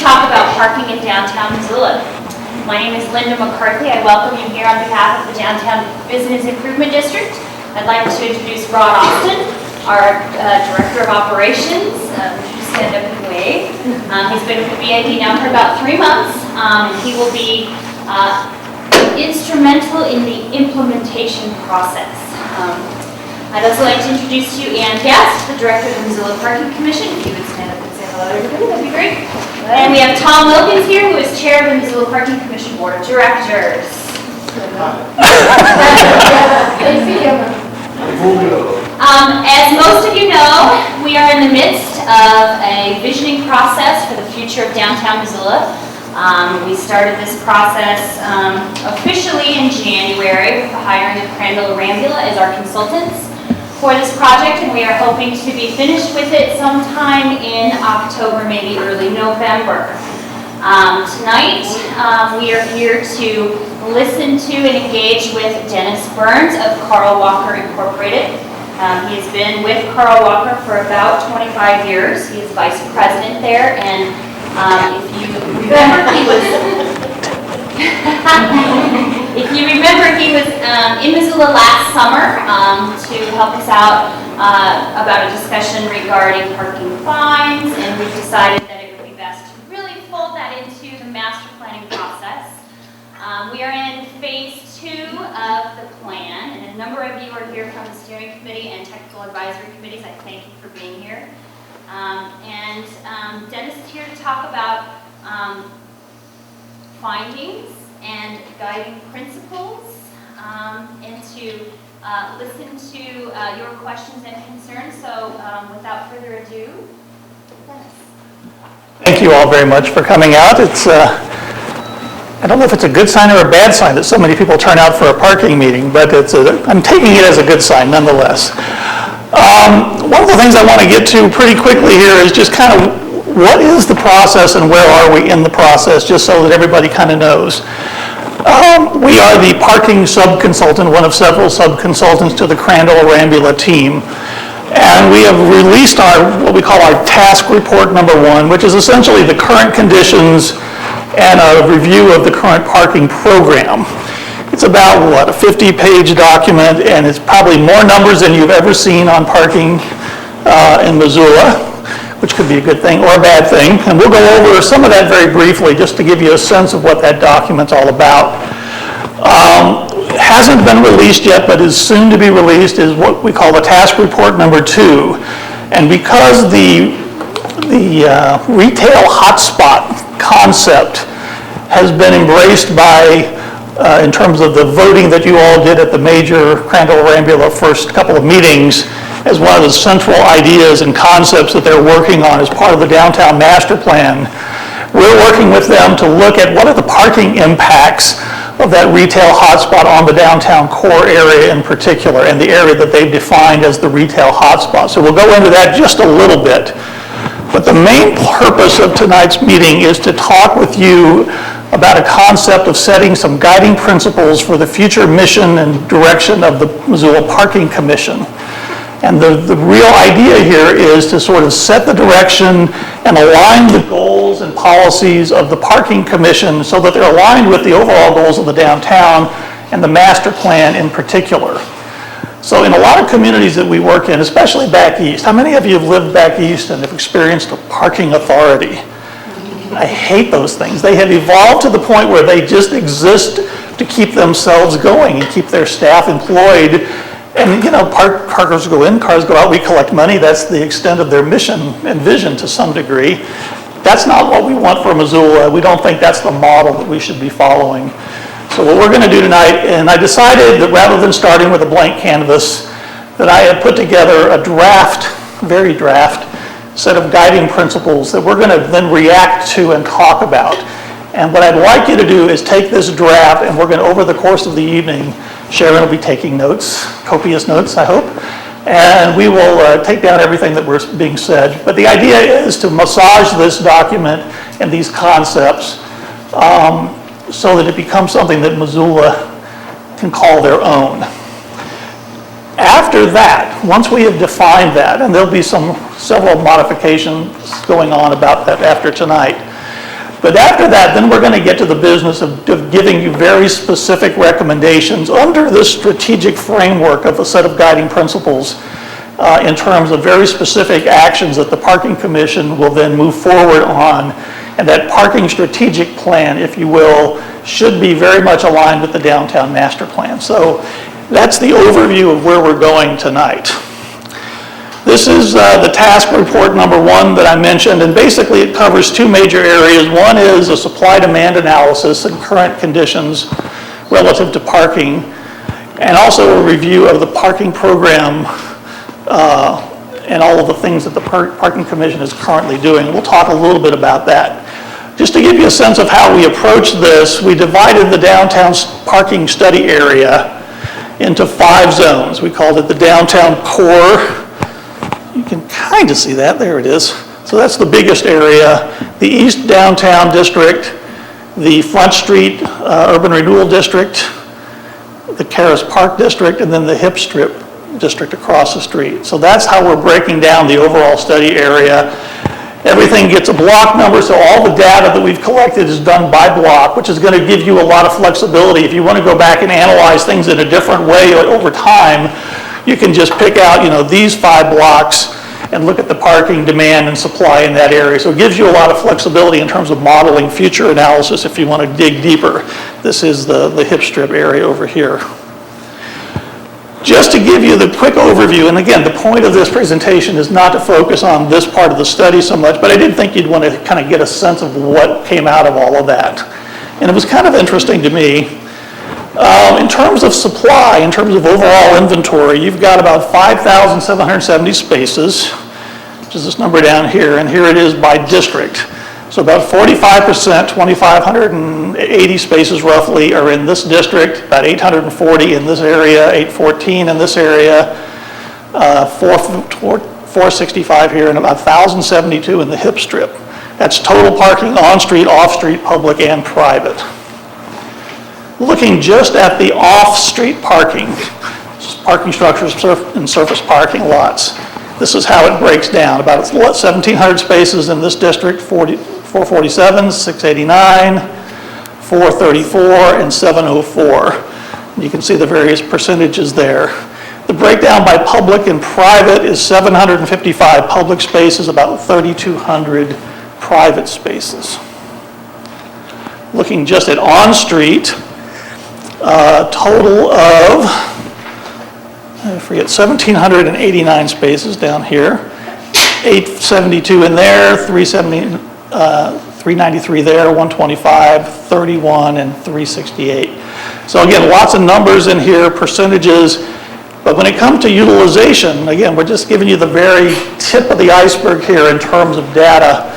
talk about parking in downtown Missoula. My name is Linda McCarthy. I welcome you here on behalf of the Downtown Business Improvement District. I'd like to introduce Rod Austin, our Director of Operations. Just stand up and wave. He's been with the BID now for about 3 months. He will be instrumental in the implementation process. I'd also like to introduce to you Ann Guest, the Director of the Missoula Parking Commission. If you would stand up and say hello to everybody, that'd be great. And we have Tom Wilkins here, who is Chair of the Missoula Parking Commission Board of Directors. As most of you know, we are in the midst of a visioning process for the future of downtown Missoula. We started this process officially in January with the hiring of Crandall Rambula as our consultants for this project, and we are hoping to be finished with it sometime in October, maybe early November. Tonight, we are here to listen to and engage with Dennis Burns of Carl Walker Incorporated. He has been with Carl Walker for about 25 years. He is vice president there, and if you remember, he was in Missoula last summer to help us out about a discussion regarding parking fines, and we've decided that it would be best to really fold that into the master planning process. We are in phase 2 of the plan, and a number of you are here from the steering committee and technical advisory committees. I thank you for being here. Dennis is here to talk about findings and guiding principles, and to listen to your questions and concerns. So without further ado, Dennis. Thank you all very much for coming out. It's I don't know if it's a good sign or a bad sign that so many people turn out for a parking meeting, but I'm taking it as a good sign nonetheless. One of the things I want to get to pretty quickly here is just kind of what is the process and where are we in the process, just so that everybody kind of knows. We are the parking sub-consultant, one of several sub-consultants to the Crandall Rambula team. And we have released what we call our task report number 1, which is essentially the current conditions and a review of the current parking program. It's about, a 50-page document, and it's probably more numbers than you've ever seen on parking in Missoula, which could be a good thing or a bad thing. And we'll go over some of that very briefly just to give you a sense of what that document's all about. Hasn't been released yet, but is soon to be released, is what we call the task report number 2. And because the retail hotspot concept has been embraced by, in terms of the voting that you all did at the major Crandall Rambula first couple of meetings, as one of the central ideas and concepts that they're working on as part of the downtown master plan. We're working with them to look at what are the parking impacts of that retail hotspot on the downtown core area in particular, and the area that they've defined as the retail hotspot. So we'll go into that just a little bit. But the main purpose of tonight's meeting is to talk with you about a concept of setting some guiding principles for the future mission and direction of the Missoula Parking Commission. And the real idea here is to sort of set the direction and align the goals and policies of the Parking Commission so that they're aligned with the overall goals of the downtown and the master plan in particular. So in a lot of communities that we work in, especially back east, how many of you have lived back east and have experienced a parking authority? I hate those things. They have evolved to the point where they just exist to keep themselves going and keep their staff employed. And parkers go in, cars go out, we collect money. That's the extent of their mission and vision to some degree. That's not what we want for Missoula. We don't think that's the model that we should be following. So what we're going to do tonight, and I decided that rather than starting with a blank canvas, that I had put together a very draft, set of guiding principles that we're going to then react to and talk about. And what I'd like you to do is take this draft, and we're going to, over the course of the evening, Sharon will be taking notes, copious notes, I hope, and we will take down everything that was being said. But the idea is to massage this document and these concepts so that it becomes something that Missoula can call their own. After that, once we have defined that, and there'll be several modifications going on about that after tonight, But after that, then we're going to get to the business of giving you very specific recommendations under this strategic framework of a set of guiding principles in terms of very specific actions that the Parking Commission will then move forward on. And that parking strategic plan, if you will, should be very much aligned with the downtown master plan. So that's the overview of where we're going tonight. This is the task report number 1 that I mentioned, and basically it covers 2 major areas. One is a supply-demand analysis and current conditions relative to parking, and also a review of the parking program and all of the things that the Parking Commission is currently doing. We'll talk a little bit about that. Just to give you a sense of how we approach this, we divided the downtown parking study area into 5 zones. We called it the downtown core. You can kind of see that, there it is. So that's the biggest area. The East Downtown District, the Front Street Urban Renewal District, the Caras Park District, and then the Hip Strip District across the street. So that's how we're breaking down the overall study area. Everything gets a block number, so all the data that we've collected is done by block, which is going to give you a lot of flexibility. If you want to go back and analyze things in a different way over time, you can just pick out, these 5 blocks and look at the parking demand and supply in that area. So it gives you a lot of flexibility in terms of modeling future analysis if you want to dig deeper. This is the Hip Strip area over here. Just to give you the quick overview, and again, the point of this presentation is not to focus on this part of the study so much, but I did think you'd want to kind of get a sense of what came out of all of that. And it was kind of interesting to me. In terms of supply, in terms of overall inventory, you've got about 5,770 spaces, which is this number down here, and here it is by district. So about 45%, 2,580 spaces roughly, are in this district, about 840 in this area, 814 in this area, 465 here, and about 1,072 in the Hip Strip. That's total parking on-street, off-street, public, and private. Looking just at the off-street parking structures and surface parking lots, this is how it breaks down. About 1,700 spaces in this district, 447, 689, 434, and 704. You can see the various percentages there. The breakdown by public and private is 755 public spaces, about 3,200 private spaces. Looking just at on-street, total of, 1,789 spaces down here, 872 in there, 393 there, 125, 31, and 368. So again, lots of numbers in here, percentages, but when it comes to utilization, again, we're just giving you the very tip of the iceberg here in terms of data.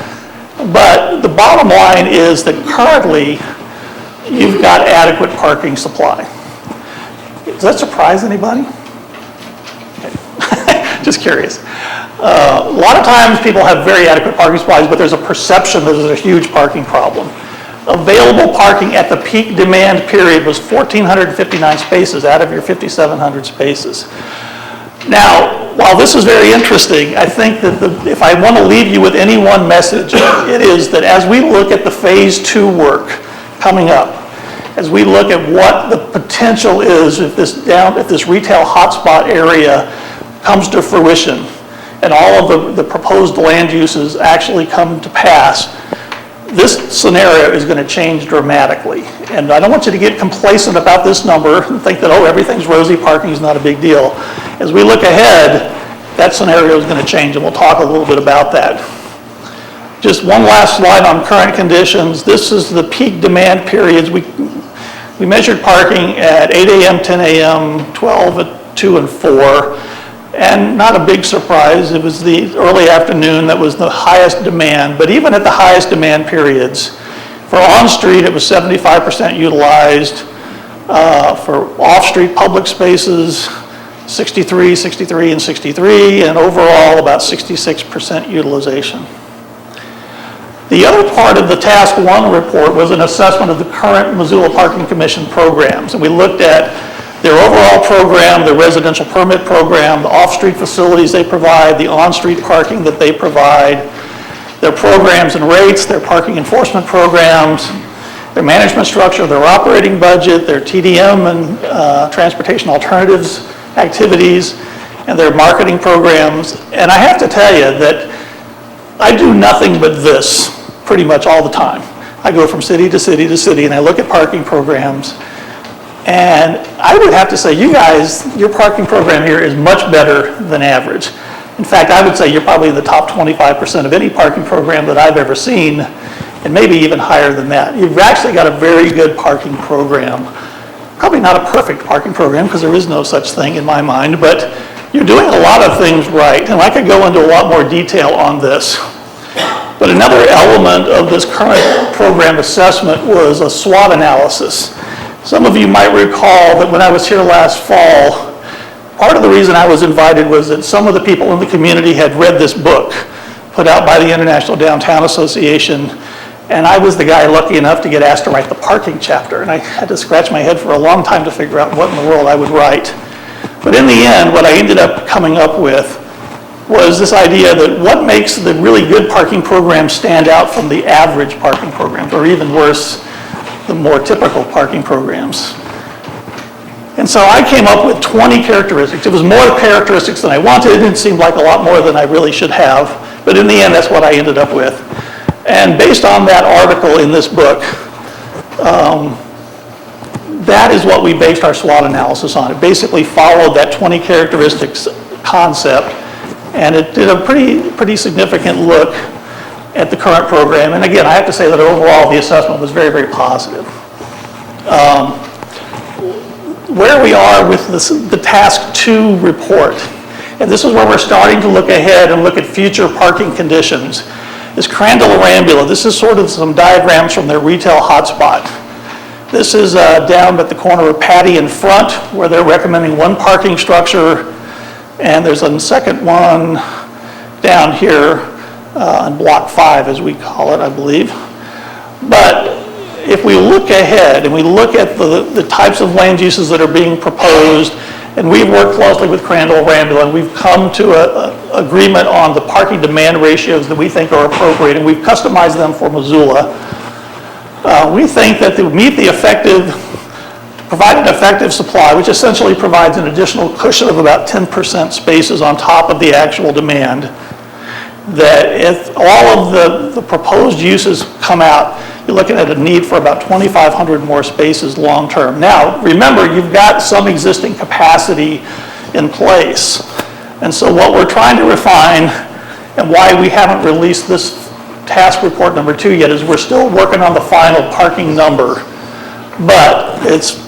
But the bottom line is that currently, you've got adequate parking supply. Does that surprise anybody? Okay. Just curious. A lot of times people have very adequate parking supplies, but there's a perception that there's a huge parking problem. Available parking at the peak demand period was 1,459 spaces out of your 5,700 spaces. Now, while this is very interesting, I think that if I want to leave you with any one message, it is that as we look at the phase 2 work coming up, as we look at what the potential is if this retail hotspot area comes to fruition and all of the proposed land uses actually come to pass, this scenario is going to change dramatically. And I don't want you to get complacent about this number and think that, oh, everything's rosy, parking is not a big deal. As we look ahead, that scenario is going to change, and we'll talk a little bit about that. Just one last slide on current conditions. This is the peak demand periods. We measured parking at 8 a.m., 10 a.m., 12 at 2 and 4. And not a big surprise, it was the early afternoon that was the highest demand. But even at the highest demand periods, for on-street it was 75% utilized. For off-street public spaces, 63, 63, and 63, and overall about 66% utilization. The other part of the Task 1 report was an assessment of the current Missoula Parking Commission programs. And we looked at their overall program, their residential permit program, the off-street facilities they provide, the on-street parking that they provide. their programs and rates, their parking enforcement programs, their management structure, their operating budget, their TDM and transportation alternatives activities, and their marketing programs. And I have to tell you that I do nothing but this pretty much all the time. I go from city to city to city and I look at parking programs, and I would have to say, you guys, your parking program here is much better than average. In fact, I would say you're probably in the top 25% of any parking program that I've ever seen, and maybe even higher than that. You've actually got a very good parking program. Probably not a perfect parking program, because there is no such thing in my mind, but you're doing a lot of things right, and I could go into a lot more detail on this. But another element of this current program assessment was a SWOT analysis. Some of you might recall that when I was here last fall, part of the reason I was invited was that some of the people in the community had read this book put out by the International Downtown Association, and I was the guy lucky enough to get asked to write the parking chapter, and I had to scratch my head for a long time to figure out what in the world I would write. But in the end, what I ended up coming up with was this idea that what makes the really good parking program stand out from the average parking programs, or even worse, the more typical parking programs. And so I came up with 20 characteristics. It was more characteristics than I wanted. It didn't seem like a lot more than I really should have, but in the end, that's what I ended up with. And based on that article in this book, that is what we based our SWOT analysis on. It basically followed that 20 characteristics concept, and it did a pretty significant look at the current program. And again, I have to say that overall the assessment was very, very positive. Where we are with the Task 2 report, and this is where we're starting to look ahead and look at future parking conditions, is Crandall-Arambula. This is sort of some diagrams from their retail hotspot. This is down at the corner of Patty and Front, where they're recommending one parking structure, and there's a second one down here on Block 5, as we call it, I believe. But if we look ahead and we look at the types of land uses that are being proposed, and we've worked closely with Crandall-Arambula, and we've come to an agreement on the parking demand ratios that we think are appropriate, and we've customized them for Missoula. We think that to meet the provide an effective supply, which essentially provides an additional cushion of about 10% spaces on top of the actual demand, that if all of the proposed uses come out, you're looking at a need for about 2,500 more spaces long term. Now, remember, you've got some existing capacity in place. And so what we're trying to refine, and why we haven't released this task report number 2 yet, is we're still working on the final parking number. But it's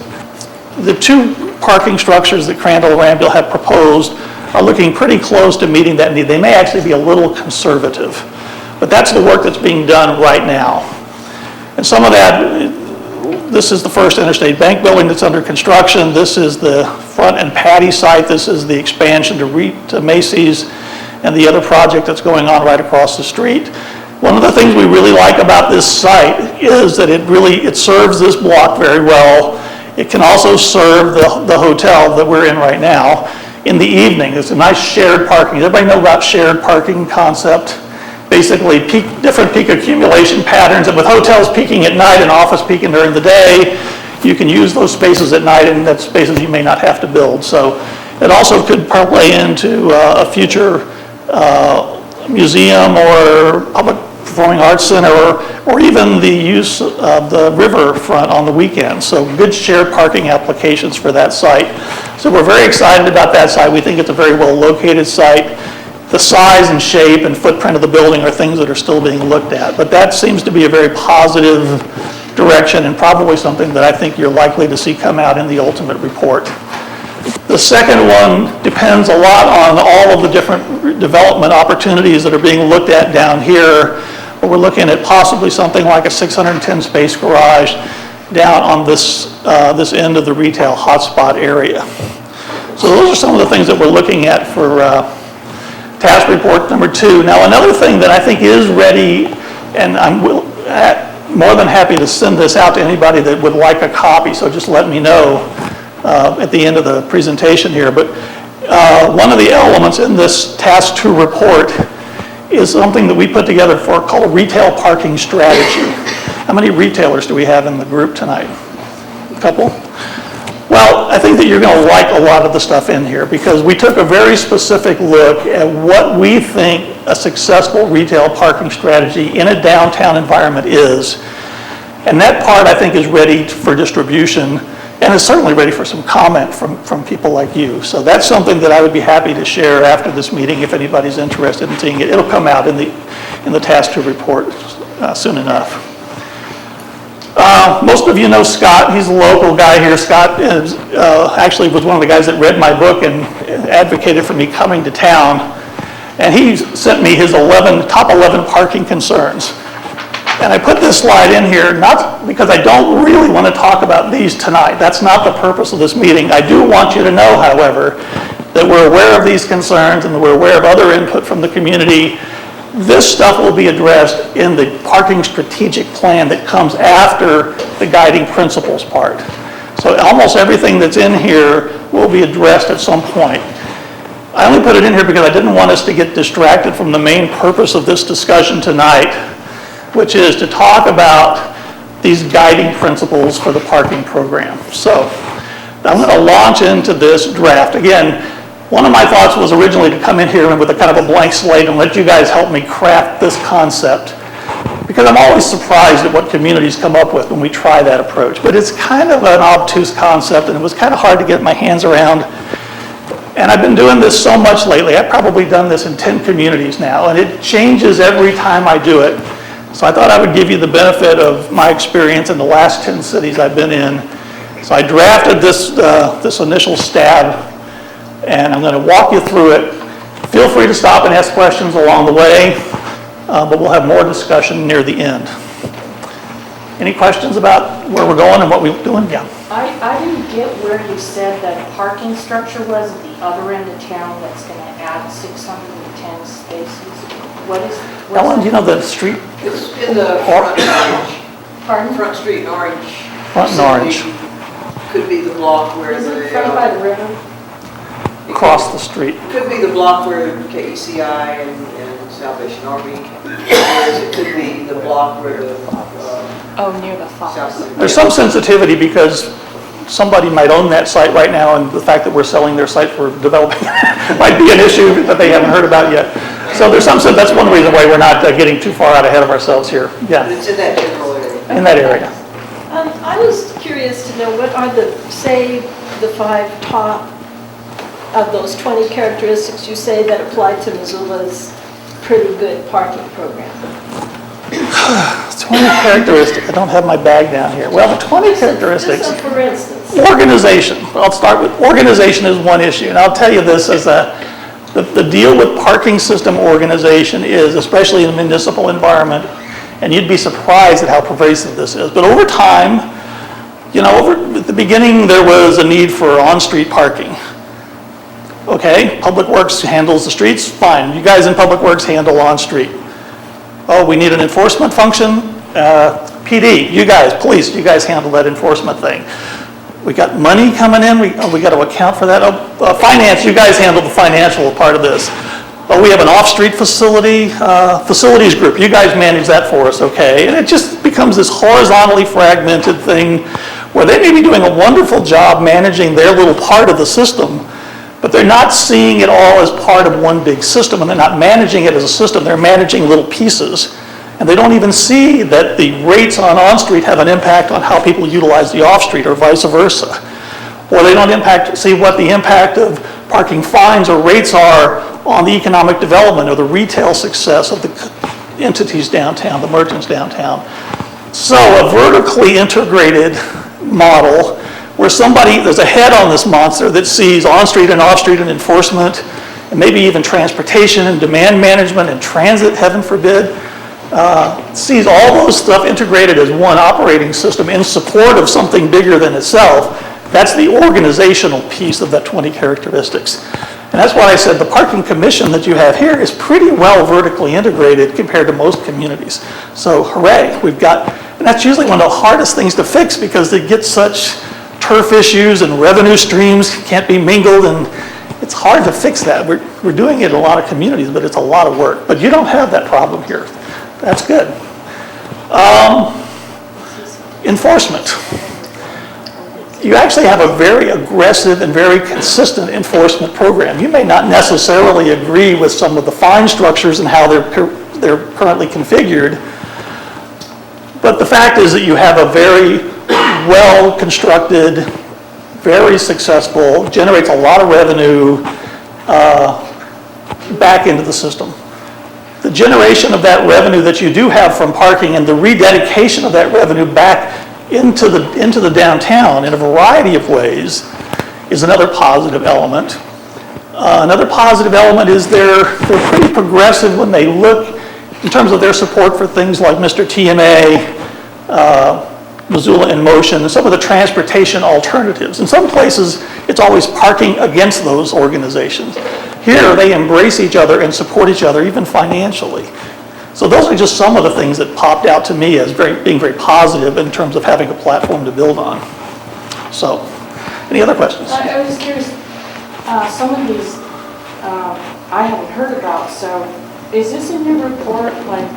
the 2 parking structures that Crandall-Arambula have proposed are looking pretty close to meeting that need. They may actually be a little conservative, but that's the work that's being done right now. And some of that, this is the first Interstate Bank building that's under construction. This is the Front and Patty site. This is the expansion to Macy's and the other project that's going on right across the street. One of the things we really like about this site is that it serves this block very well. It can also serve the hotel that we're in right now in the evening. It's a nice shared parking. Everybody know about shared parking concept? Basically different peak accumulation patterns, and with hotels peaking at night and office peaking during the day, you can use those spaces at night, and that's spaces you may not have to build. So it also could parlay into a future museum or public performing arts center, or even the use of the riverfront on the weekends. So good shared parking applications for that site. So we're very excited about that site. We think it's a very well located site. The size and shape and footprint of the building are things that are still being looked at. But that seems to be a very positive direction, and probably something that I think you're likely to see come out in the ultimate report. The second one depends a lot on all of the different development opportunities that are being looked at down here. But we're looking at possibly something like a 610 space garage down on this end of the retail hotspot area. So those are some of the things that we're looking at for task report number 2. Now, another thing that I think is ready, and I'm more than happy to send this out to anybody that would like a copy, so just let me know at the end of the presentation here. But one of the elements in this task 2 report is something that we put together called a retail parking strategy. How many retailers do we have in the group tonight? A couple? Well, I think that you're going to like a lot of the stuff in here because we took a very specific look at what we think a successful retail parking strategy in a downtown environment is. And that part, I think, is ready for distribution and is certainly ready for some comment from people like you. So that's something that I would be happy to share after this meeting if anybody's interested in seeing it. It'll come out in the task to report soon enough. Most of you know Scott. He's a local guy here. Scott is, actually was one of the guys that read my book and advocated for me coming to town. And he sent me his top 11 parking concerns. And I put this slide in here, not because I don't really want to talk about these tonight. That's not the purpose of this meeting. I do want you to know, however, that we're aware of these concerns and that we're aware of other input from the community. This stuff will be addressed in the parking strategic plan that comes after the guiding principles part. So almost everything that's in here will be addressed at some point. I only put it in here because I didn't want us to get distracted from the main purpose of this discussion tonight, which is to talk about these guiding principles for the parking program. So I'm going to launch into this draft. Again, one of my thoughts was originally to come in here with a kind of a blank slate and let you guys help me craft this concept, because I'm always surprised at what communities come up with when we try that approach. But it's kind of an obtuse concept, and it was kind of hard to get my hands around. And I've been doing this so much lately. I've probably done this in 10 communities now, and it changes every time I do it. So I thought I would give you the benefit of my experience in the last 10 cities I've been in. So I drafted this initial stab, and I'm going to walk you through it. Feel free to stop and ask questions along the way, but we'll have more discussion near the end. Any questions about where we're going and what we're doing? Yeah. I didn't get where you said that parking structure was at the other end of town that's going to add 610 spaces. Ellen, do you know the street? It's in the front orange. Pardon? Front street in Orange. Front and Orange. Could be the block where Is the... it front by the river? Across the street. Could be the block where KECI and Salvation Army. It could be the block where the... Near the falls. There's some sensitivity because somebody might own that site right now, and the fact that we're selling their site for developing might be an issue that they haven't heard about yet. So there's some sense, that's one reason why we're not getting too far out ahead of ourselves here. Yeah. But it's in that general area. In that area. I was curious to know what are the 5 top of those 20 characteristics you say that apply to Missoula's pretty good parking program? 20 characteristics. I don't have my bag down here. Well, the 20 characteristics. Just for instance. Organization. I'll start with organization is one issue, and I'll tell you this as the deal with parking system organization is, especially in a municipal environment, and you'd be surprised at how pervasive this is. But over time, at the beginning there was a need for on-street parking. Okay, Public Works handles the streets, fine. You guys in Public Works handle on-street. Oh, we need an enforcement function? PD, you guys, police, you guys handle that enforcement thing. We got money coming in, we got to account for that. Finance, you guys handle the financial part of this. We have an off-street facility, facilities group, you guys manage that for us, okay? And it just becomes this horizontally fragmented thing where they may be doing a wonderful job managing their little part of the system, but they're not seeing it all as part of one big system, and they're not managing it as a system, they're managing little pieces. And they don't even see that the rates on-street have an impact on how people utilize the off-street or vice versa. Or they don't see what the impact of parking fines or rates are on the economic development or the retail success of the entities downtown, the merchants downtown. So a vertically integrated model where there's a head on this monster that sees on-street and off-street and enforcement, and maybe even transportation and demand management and transit, heaven forbid, sees all those stuff integrated as one operating system in support of something bigger than itself. That's the organizational piece of that 20 characteristics. And that's why I said the parking commission that you have here is pretty well vertically integrated compared to most communities. So hooray, and that's usually one of the hardest things to fix because they get such turf issues and revenue streams can't be mingled, and It's hard to fix that. We're doing it in a lot of communities, but it's a lot of work. But you don't have that problem here. That's good. Enforcement. You actually have a very aggressive and very consistent enforcement program. You may not necessarily agree with some of the fine structures and how they're currently configured, but the fact is that you have a very well-constructed, very successful, generates a lot of revenue back into the system. The generation of that revenue that you do have from parking and the rededication of that revenue back into the downtown in a variety of ways is another positive element. Another positive element is they're pretty progressive when they look in terms of their support for things like Mr. TMA, Missoula in Motion, and some of the transportation alternatives. In some places, it's always parking against those organizations. Here, they embrace each other and support each other, even financially. So those are just some of the things that popped out to me as being very positive in terms of having a platform to build on. So, any other questions? I was just curious, some of these I haven't heard about, so is this in your report, like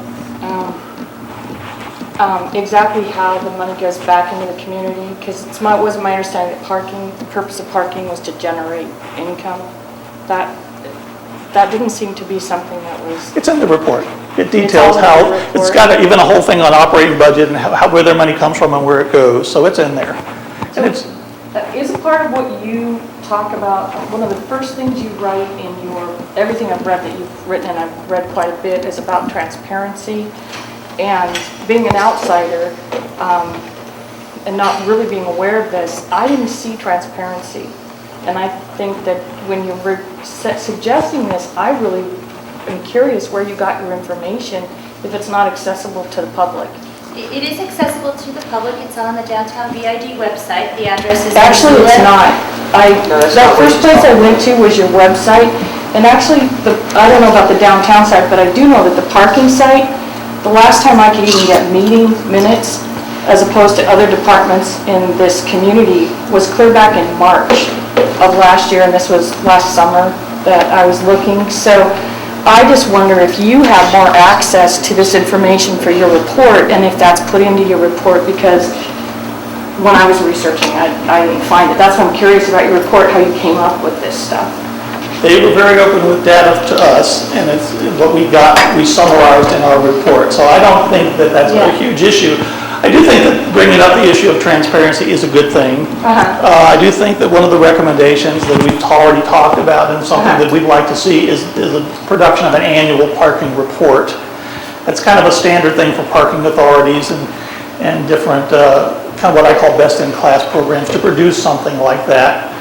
exactly how the money goes back into the community? Because it wasn't my understanding that the purpose of parking was to generate income. That didn't seem to be something that was... It's in the report. It details how, it's got even a whole thing on operating budget and where their money comes from and where it goes, so it's in there. So is a part of what you talk about, one of the first things you write in everything I've read that you've written, and I've read quite a bit, is about transparency. And being an outsider and not really being aware of this, I didn't see transparency. And I think that when you were suggesting this, I really am curious where you got your information if it's not accessible to the public. It is accessible to the public. It's on the Downtown VID website. The address is... Actually, it's not. The first place I went to was your website. And actually, I don't know about the downtown site, but I do know that the parking site, the last time I could even get meeting minutes, as opposed to other departments in this community, was clear back in March of last year, and this was last summer that I was looking. So I just wonder if you have more access to this information for your report, and if that's put into your report, because when I was researching, I didn't find it. That's why I'm curious about your report, how you came up with this stuff. They were very open with data to us, and it's what we got, we summarized in our report. So I don't think that that's a huge issue. I do think that bringing up the issue of transparency is a good thing. I do think that one of the recommendations that we've already talked about and something that we'd like to see is a production of an annual parking report. That's kind of a standard thing for parking authorities and different, kind of what I call best-in-class programs to produce something like that.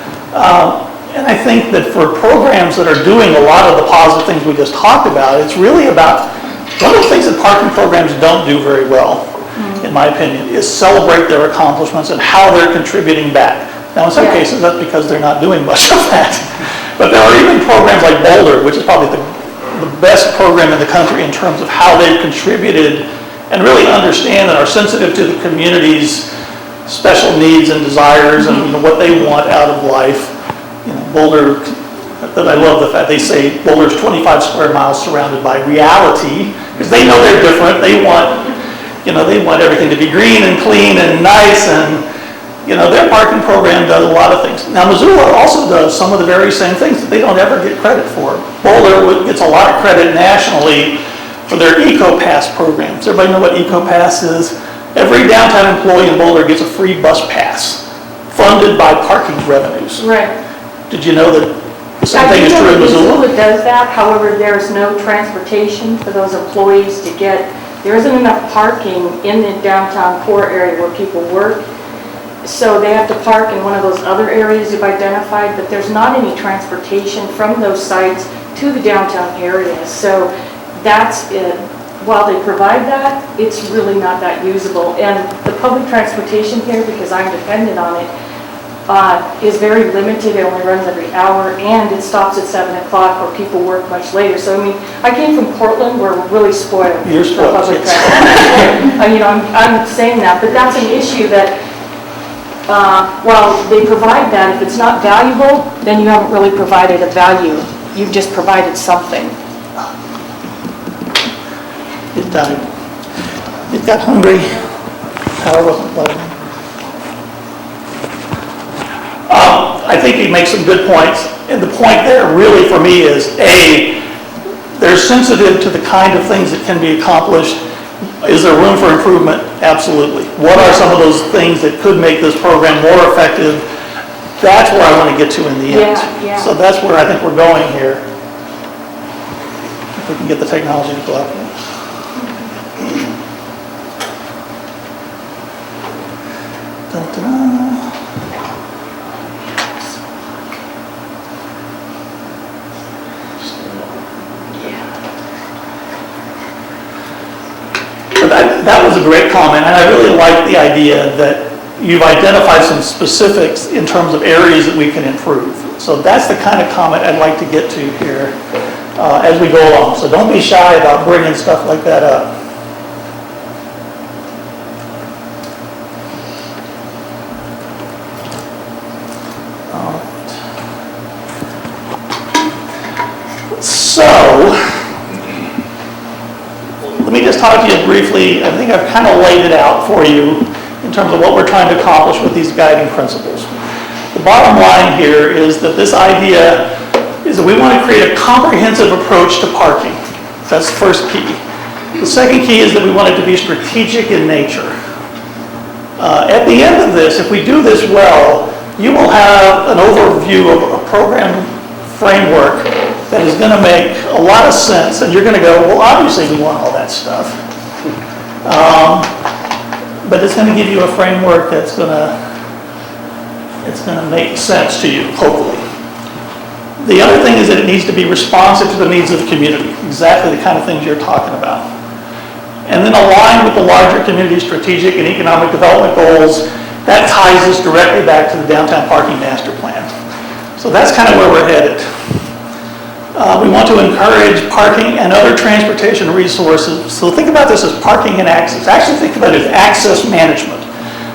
And I think that for programs that are doing a lot of the positive things we just talked about, it's really about, one of the things that parking programs don't do very well, in my opinion, is celebrate their accomplishments and how they're contributing back. Now, in some cases, that's because they're not doing much of that. But there are even programs like Boulder, which is probably the best program in the country in terms of how they've contributed and really understand and are sensitive to the community's special needs and desires and what they want out of life. Boulder, that I love the fact they say Boulder's 25 square miles surrounded by reality, because they know they're different. They want everything to be green and clean and nice, and their parking program does a lot of things. Now, Missoula also does some of the very same things that they don't ever get credit for. Boulder gets a lot of credit nationally for their EcoPass program. Does everybody know what EcoPass is? Every downtown employee in Boulder gets a free bus pass, funded by parking revenues. Right. Did you know that the same thing is true in Missoula? Missoula does that, however, there's no transportation for those employees to get. There isn't enough parking in the downtown core area where people work, so they have to park in one of those other areas you've identified, but there's not any transportation from those sites to the downtown area. So that's it. While they provide that, it's really not that usable. And the public transportation here, because I'm dependent on it, is very limited. It only runs every hour, and it stops at 7 o'clock where people work much later. So, I came from Portland where we're really spoiled. You're spoiled, public transportation. I'm saying that, but that's an issue that well, they provide that. If it's not valuable, then you haven't really provided a value. You've just provided something. It died. It got hungry. Power wasn't plugged in. I think he makes some good points. And the point there really for me is, A, they're sensitive to the kind of things that can be accomplished. Is there room for improvement? Absolutely. What are some of those things that could make this program more effective? That's where I want to get to in the end. Yeah. So that's where I think we're going here. If we can get the technology to go out there. Dun-dun-dun. That was a great comment, and I really like the idea that you've identified some specifics in terms of areas that we can improve. So that's the kind of comment I'd like to get to here as we go along. So don't be shy about bringing stuff like that up. So, let me just talk to you briefly. I think I've kind of laid it out for you in terms of what we're trying to accomplish with these guiding principles. The bottom line here is that this idea is that we want to create a comprehensive approach to parking. That's the first key. The second key is that we want it to be strategic in nature. At the end of this, if we do this well, you will have an overview of a program framework that is going to make a lot of sense, and you're going to go, well, obviously we want all that stuff. But it's going to give you a framework that's going to make sense to you, hopefully. The other thing is that it needs to be responsive to the needs of the community, exactly the kind of things you're talking about. And then align with the larger community strategic and economic development goals. That ties us directly back to the downtown parking master plan. So that's kind of where we're headed. We want to encourage parking and other transportation resources. So think about this as parking and access. Actually think about it as access management,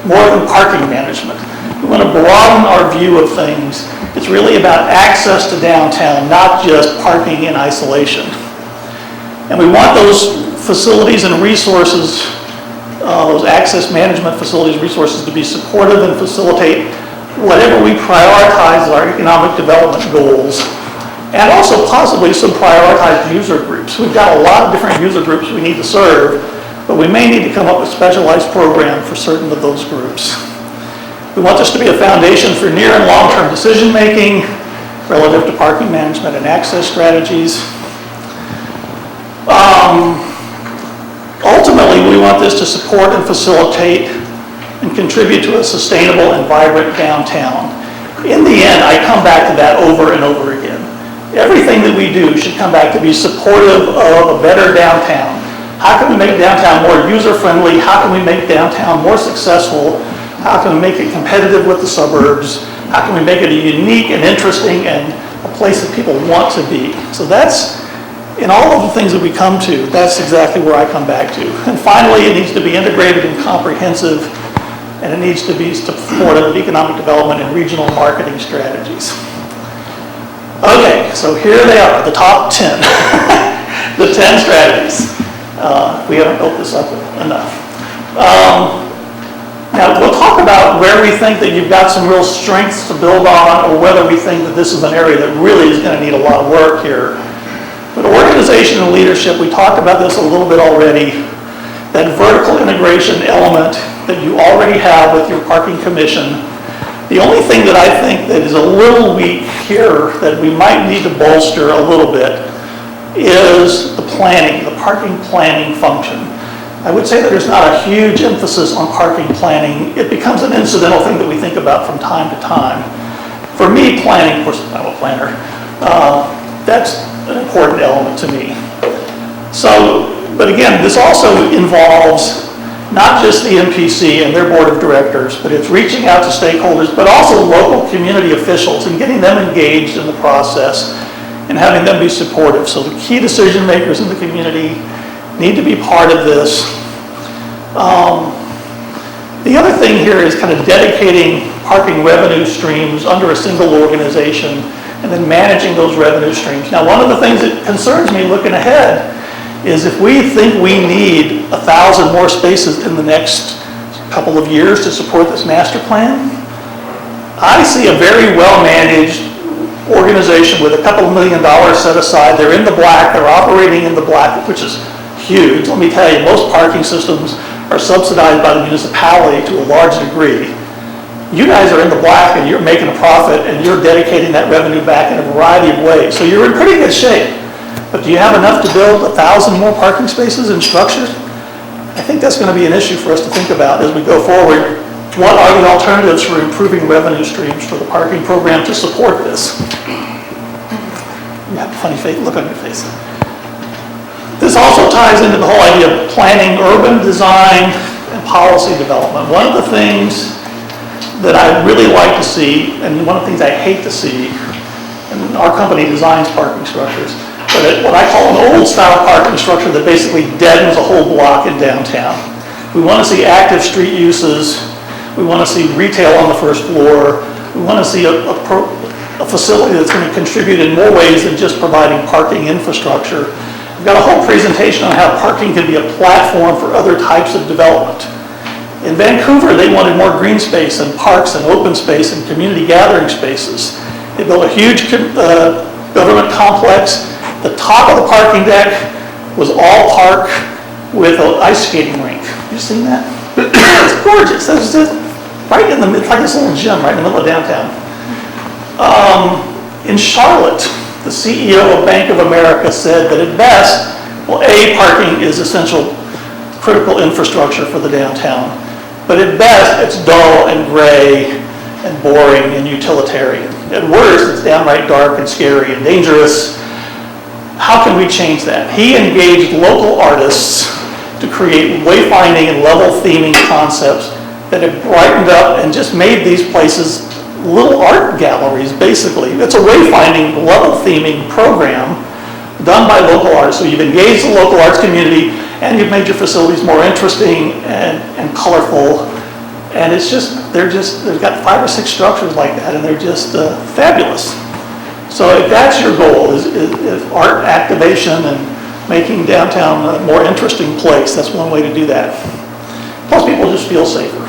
more than parking management. We want to broaden our view of things. It's really about access to downtown, not just parking in isolation. And we want those facilities and resources, those access management facilities, resources to be supportive and facilitate whatever we prioritize as our economic development goals. And also possibly some prioritized user groups. We've got a lot of different user groups we need to serve, but we may need to come up with specialized programs for certain of those groups. We want this to be a foundation for near and long-term decision-making relative to parking management and access strategies. Ultimately, we want this to support and facilitate and contribute to a sustainable and vibrant downtown. In the end, I come back to that over and over again. Everything that we do should come back to be supportive of a better downtown. How can we make downtown more user-friendly? How can we make downtown more successful? How can we make it competitive with the suburbs? How can we make it a unique and interesting and a place that people want to be? So that's, in all of the things that we come to, that's exactly where I come back to. And finally, it needs to be integrated and comprehensive, and it needs to be supportive of economic development and regional marketing strategies. Okay, so here they are, the top 10. The 10 strategies. We haven't built this up enough. Now, we'll talk about where we think that you've got some real strengths to build on, or whether we think that this is an area that really is going to need a lot of work here. But organization and leadership, we talked about this a little bit already. That vertical integration element that you already have with your parking commission. The only thing that I think that is a little weak here that we might need to bolster a little bit is the planning, the parking planning function. I would say that there's not a huge emphasis on parking planning. It becomes an incidental thing that we think about from time to time. For me, planning, of course, I'm a planner, that's an important element to me. So, but again, this also involves not just the MPC and their board of directors, but it's reaching out to stakeholders, but also local community officials and getting them engaged in the process and having them be supportive. So the key decision makers in the community need to be part of this. The other thing here is kind of dedicating parking revenue streams under a single organization and then managing those revenue streams. Now, one of the things that concerns me looking ahead is if we think we need 1,000 more spaces in the next couple of years to support this master plan, I see a very well-managed organization with a couple of $1 million set aside. They're in the black, they're operating in the black, which is huge. Let me tell you, most parking systems are subsidized by the municipality to a large degree. You guys are in the black and you're making a profit and you're dedicating that revenue back in a variety of ways. So you're in pretty good shape. But do you have enough to build 1,000 more parking spaces and structures? I think that's going to be an issue for us to think about as we go forward. What are the alternatives for improving revenue streams for the parking program to support this? You have a funny look on your face. This also ties into the whole idea of planning, urban design, and policy development. One of the things that I really like to see, and one of the things I hate to see, and our company designs parking structures, but what I call an old-style parking structure that basically deadens a whole block in downtown. We want to see active street uses. We want to see retail on the first floor. We want to see a facility that's going to contribute in more ways than just providing parking infrastructure. We've got a whole presentation on how parking can be a platform for other types of development. In Vancouver, they wanted more green space and parks and open space and community gathering spaces. They built a huge government complex. The top of the parking deck was all park with an ice skating rink. You seen that? It's gorgeous. It's just right in the middle, it's like this little gym right in the middle of downtown. In Charlotte, the CEO of Bank of America said that at best, well, parking is essential, critical infrastructure for the downtown. But at best, it's dull and gray and boring and utilitarian. At worst, it's downright dark and scary and dangerous. How can we change that? He engaged local artists to create wayfinding and level theming concepts that have brightened up and just made these places little art galleries, basically. It's a wayfinding, level theming program done by local artists. So you've engaged the local arts community and you've made your facilities more interesting and colorful. And it's just, they've got 5 or 6 structures like that and they're just fabulous. So if that's your goal, is art activation and making downtown a more interesting place, that's one way to do that. Plus people just feel safer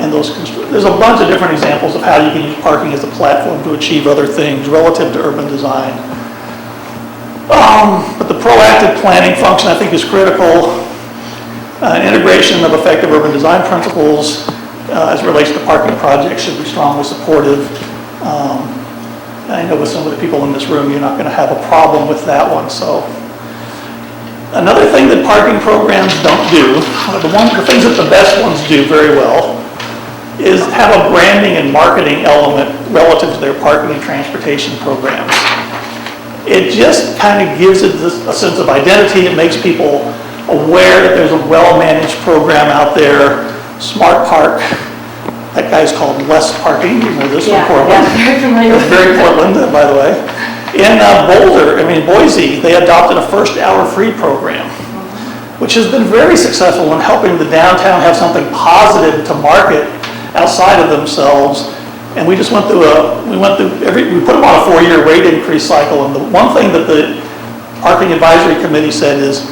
in those constructions. There's a bunch of different examples of how you can use parking as a platform to achieve other things relative to urban design. But the proactive planning function I think is critical. Integration of effective urban design principles as it relates to parking projects should be strongly supportive. I know with some of the people in this room, you're not going to have a problem with that one. So, another thing that parking programs don't do, the things that the best ones do very well, is have a branding and marketing element relative to their parking and transportation programs. It just kind of gives it a sense of identity. It makes people aware that there's a well-managed program out there. Smart Park. That guy's called Less Parking. You know this from Portland. Yeah, very familiar. It's very Portland, by the way. In Boise, they adopted a first hour free program, which has been very successful in helping the downtown have something positive to market outside of themselves. And we just we put them on a 4-year rate increase cycle. And the one thing that the Parking Advisory Committee said is,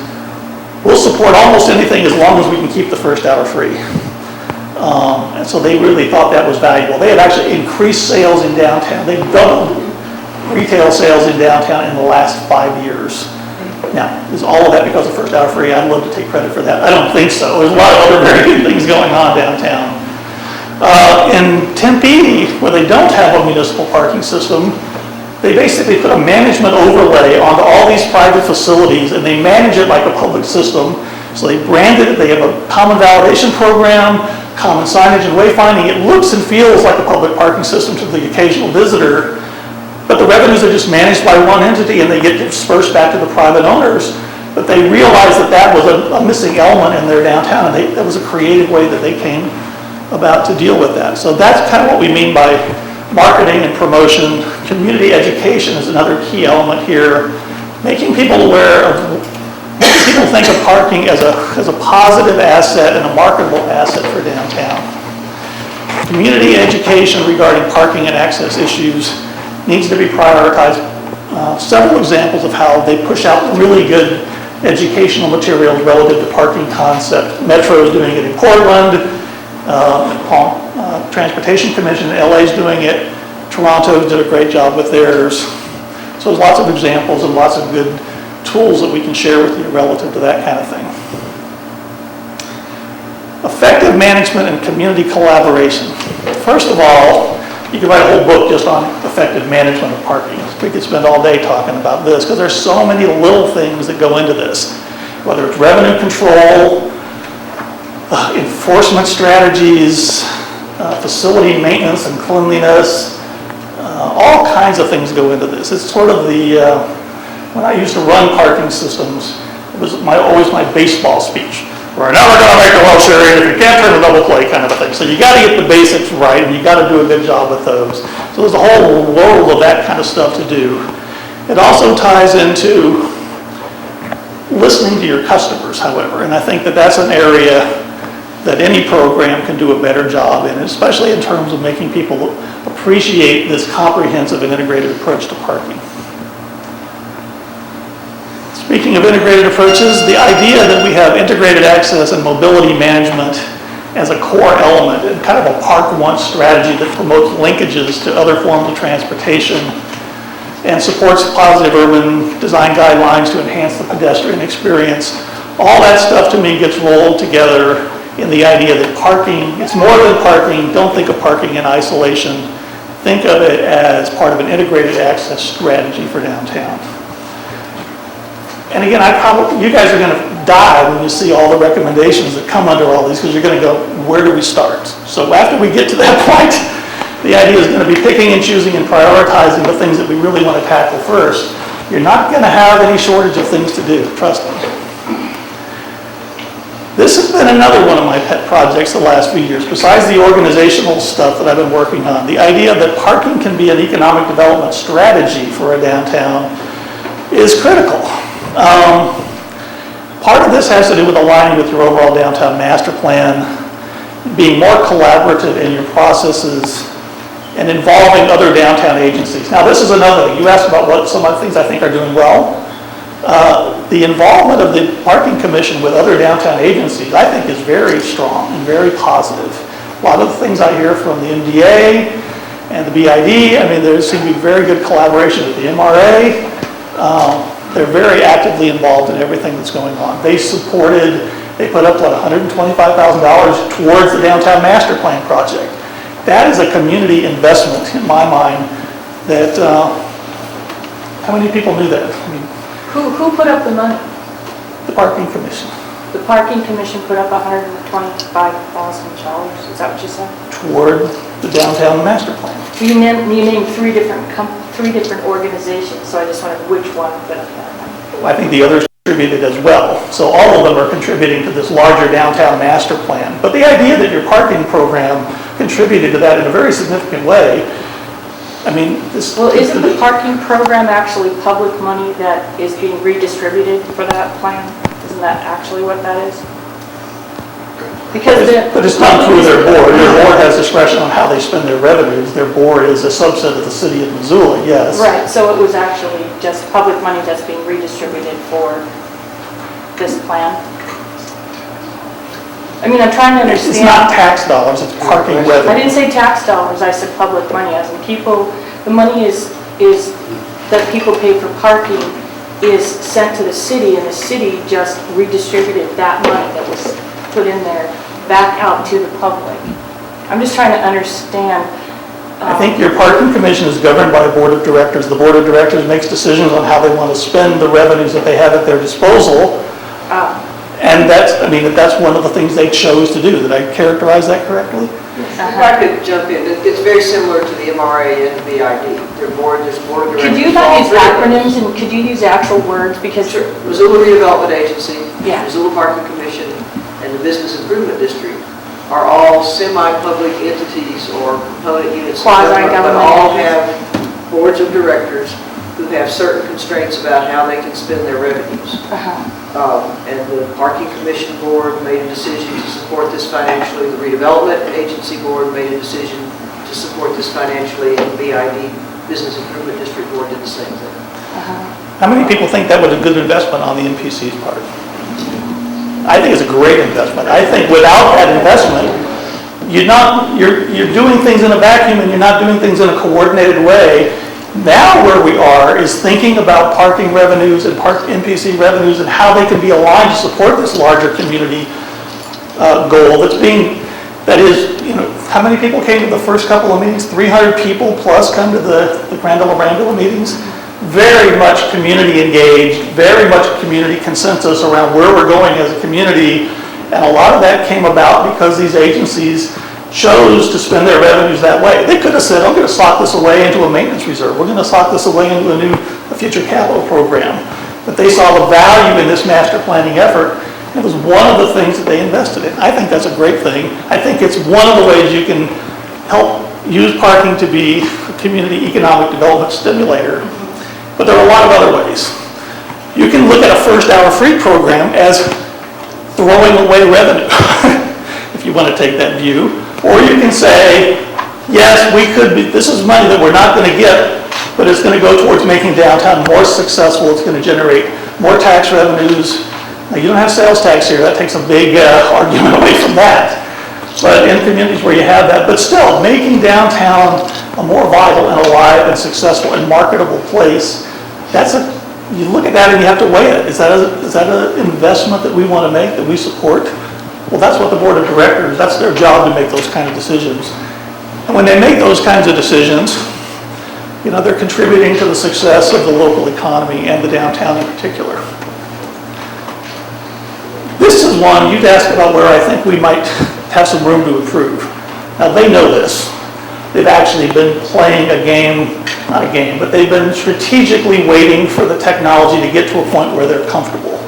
we'll support almost anything as long as we can keep the first hour free. And so they really thought that was valuable. They have actually increased sales in downtown. They've doubled retail sales in downtown in the last 5 years. Now, is all of that because of first hour free? I'd love to take credit for that. I don't think so. There's a lot of other very good things going on downtown. In Tempe, where they don't have a municipal parking system, they basically put a management overlay onto all these private facilities and they manage it like a public system. So they branded it, they have a common validation program, common signage and wayfinding. It looks and feels like a public parking system to the occasional visitor, but the revenues are just managed by one entity and they get dispersed back to the private owners. But they realized that that was a missing element in their downtown, and that was a creative way that they came about to deal with that. So that's kind of what we mean by marketing and promotion. Community education is another key element here. Making people aware of, making people think of parking as a positive asset and a marketable asset for downtown. Community education regarding parking and access issues needs to be prioritized. Several examples of how they push out really good educational materials relative to parking concept. Metro is doing it in Portland, Transportation Commission in LA is doing it, Toronto did a great job with theirs. So there's lots of examples and lots of good tools that we can share with you relative to that kind of thing. Effective management and community collaboration. First of all, you could write a whole book just on effective management of parking. We could spend all day talking about this because there's so many little things that go into this, whether it's revenue control, enforcement strategies, facility maintenance and cleanliness, all kinds of things go into this. It's sort of when I used to run parking systems, it was always my baseball speech. We're never going to make a Welsh area if you can't turn a double play kind of a thing. So you got to get the basics right, and you got to do a good job with those. So there's a whole world of that kind of stuff to do. It also ties into listening to your customers, however, and I think that that's an area that any program can do a better job in, especially in terms of making people appreciate this comprehensive and integrated approach to parking. Speaking of integrated approaches, the idea that we have integrated access and mobility management as a core element and kind of a park once strategy that promotes linkages to other forms of transportation and supports positive urban design guidelines to enhance the pedestrian experience. All that stuff to me gets rolled together in the idea that parking, it's more than parking. Don't think of parking in isolation. Think of it as part of an integrated access strategy for downtown. And again, you guys are going to die when you see all the recommendations that come under all these, because you're going to go, where do we start? So after we get to that point, the idea is going to be picking and choosing and prioritizing the things that we really want to tackle first. You're not going to have any shortage of things to do, trust me. This has been another one of my pet projects the last few years, besides the organizational stuff that I've been working on. The idea that parking can be an economic development strategy for a downtown is critical. Part of this has to do with aligning with your overall downtown master plan, being more collaborative in your processes, and involving other downtown agencies. Now, this is another thing. You asked about what some of the things I think are doing well. The involvement of the Parking Commission with other downtown agencies, I think, is very strong and very positive. A lot of the things I hear from the MDA and the BID, I mean, there seems to be very good collaboration with the MRA. They're very actively involved in everything that's going on. They put up, what, $125,000 towards the downtown master plan project. That is a community investment, in my mind, that, how many people knew that? I mean, Who put up the money? the Parking Commission. The Parking Commission put up $125,000, is that what you said? Toward the downtown master plan. You named three different organizations, so I just wondered which one put up that money. I think the others contributed as well. So all of them are contributing to this larger downtown master plan. But the idea that your parking program contributed to that in a very significant way, I mean, this... Well, isn't the parking program actually public money that is being redistributed for that plan? Isn't that actually what that is? Because but it's not through their board. Their board has discretion on how they spend their revenues. Their board is a subset of the city of Missoula, yes. Right, so it was actually just public money that's being redistributed for this plan? I mean, I'm trying to understand. It's not tax dollars, it's parking revenue. I didn't say tax dollars, I said public money, as in people, the money is that people pay for parking is sent to the city, and the city just redistributed that money that was put in there back out to the public. I'm just trying to understand. I think your parking commission is governed by a board of directors. The board of directors makes decisions on how they want to spend the revenues that they have at their disposal. And that's one of the things they chose to do. Did I characterize that correctly? If I could jump in, it's very similar to the MRA and the BID. There's board of directors. Could you not use acronyms and could you use actual words? Because Sure. Missoula Redevelopment Agency, Yeah. Missoula Parking Commission, and the Business Improvement District are all semi-public entities or component units of government, but Quasi-government all entities. have boards of directors who have certain constraints about how they can spend their revenues. And and the Parking Commission Board made a decision to support this financially. The Redevelopment Agency Board made a decision to support this financially, and the BID, Business Improvement District Board, did the same thing. How many people think that was a good investment on the MPC's part? I think it's a great investment. I think without that investment, you're doing things in a vacuum and you're not doing things in a coordinated way. Now where we are is thinking about parking revenues and NPC revenues and how they can be aligned to support this larger community goal that is, how many people came to the first couple of meetings? 300 people plus come to the Granville meetings. Very much community engaged, very much community consensus around where we're going as a community. And a lot of that came about because these agencies chose to spend their revenues that way. They could have said, I'm going to sock this away into a maintenance reserve. We're going to sock this away into a future capital program. But they saw the value in this master planning effort. It was one of the things that they invested in. I think that's a great thing. I think it's one of the ways you can help use parking to be a community economic development stimulator. But there are a lot of other ways. You can look at a first hour free program as throwing away revenue, if you want to take that view. Or you can say, yes, this is money that we're not going to get, but it's going to go towards making downtown more successful. It's going to generate more tax revenues. Now, you don't have sales tax here. That takes a big argument away from that. But in communities where you have that, but still, making downtown a more vital and alive and successful and marketable place, you look at that and you have to weigh it. Is that an investment that we want to make, that we support? Well, that's what the board of directors, that's their job to make those kind of decisions. And when they make those kinds of decisions, they're contributing to the success of the local economy and the downtown in particular. This is one, you'd ask about where I think we might have some room to improve. Now, they know this. They've actually been playing a game, not a game, but they've been strategically waiting for the technology to get to a point where they're comfortable.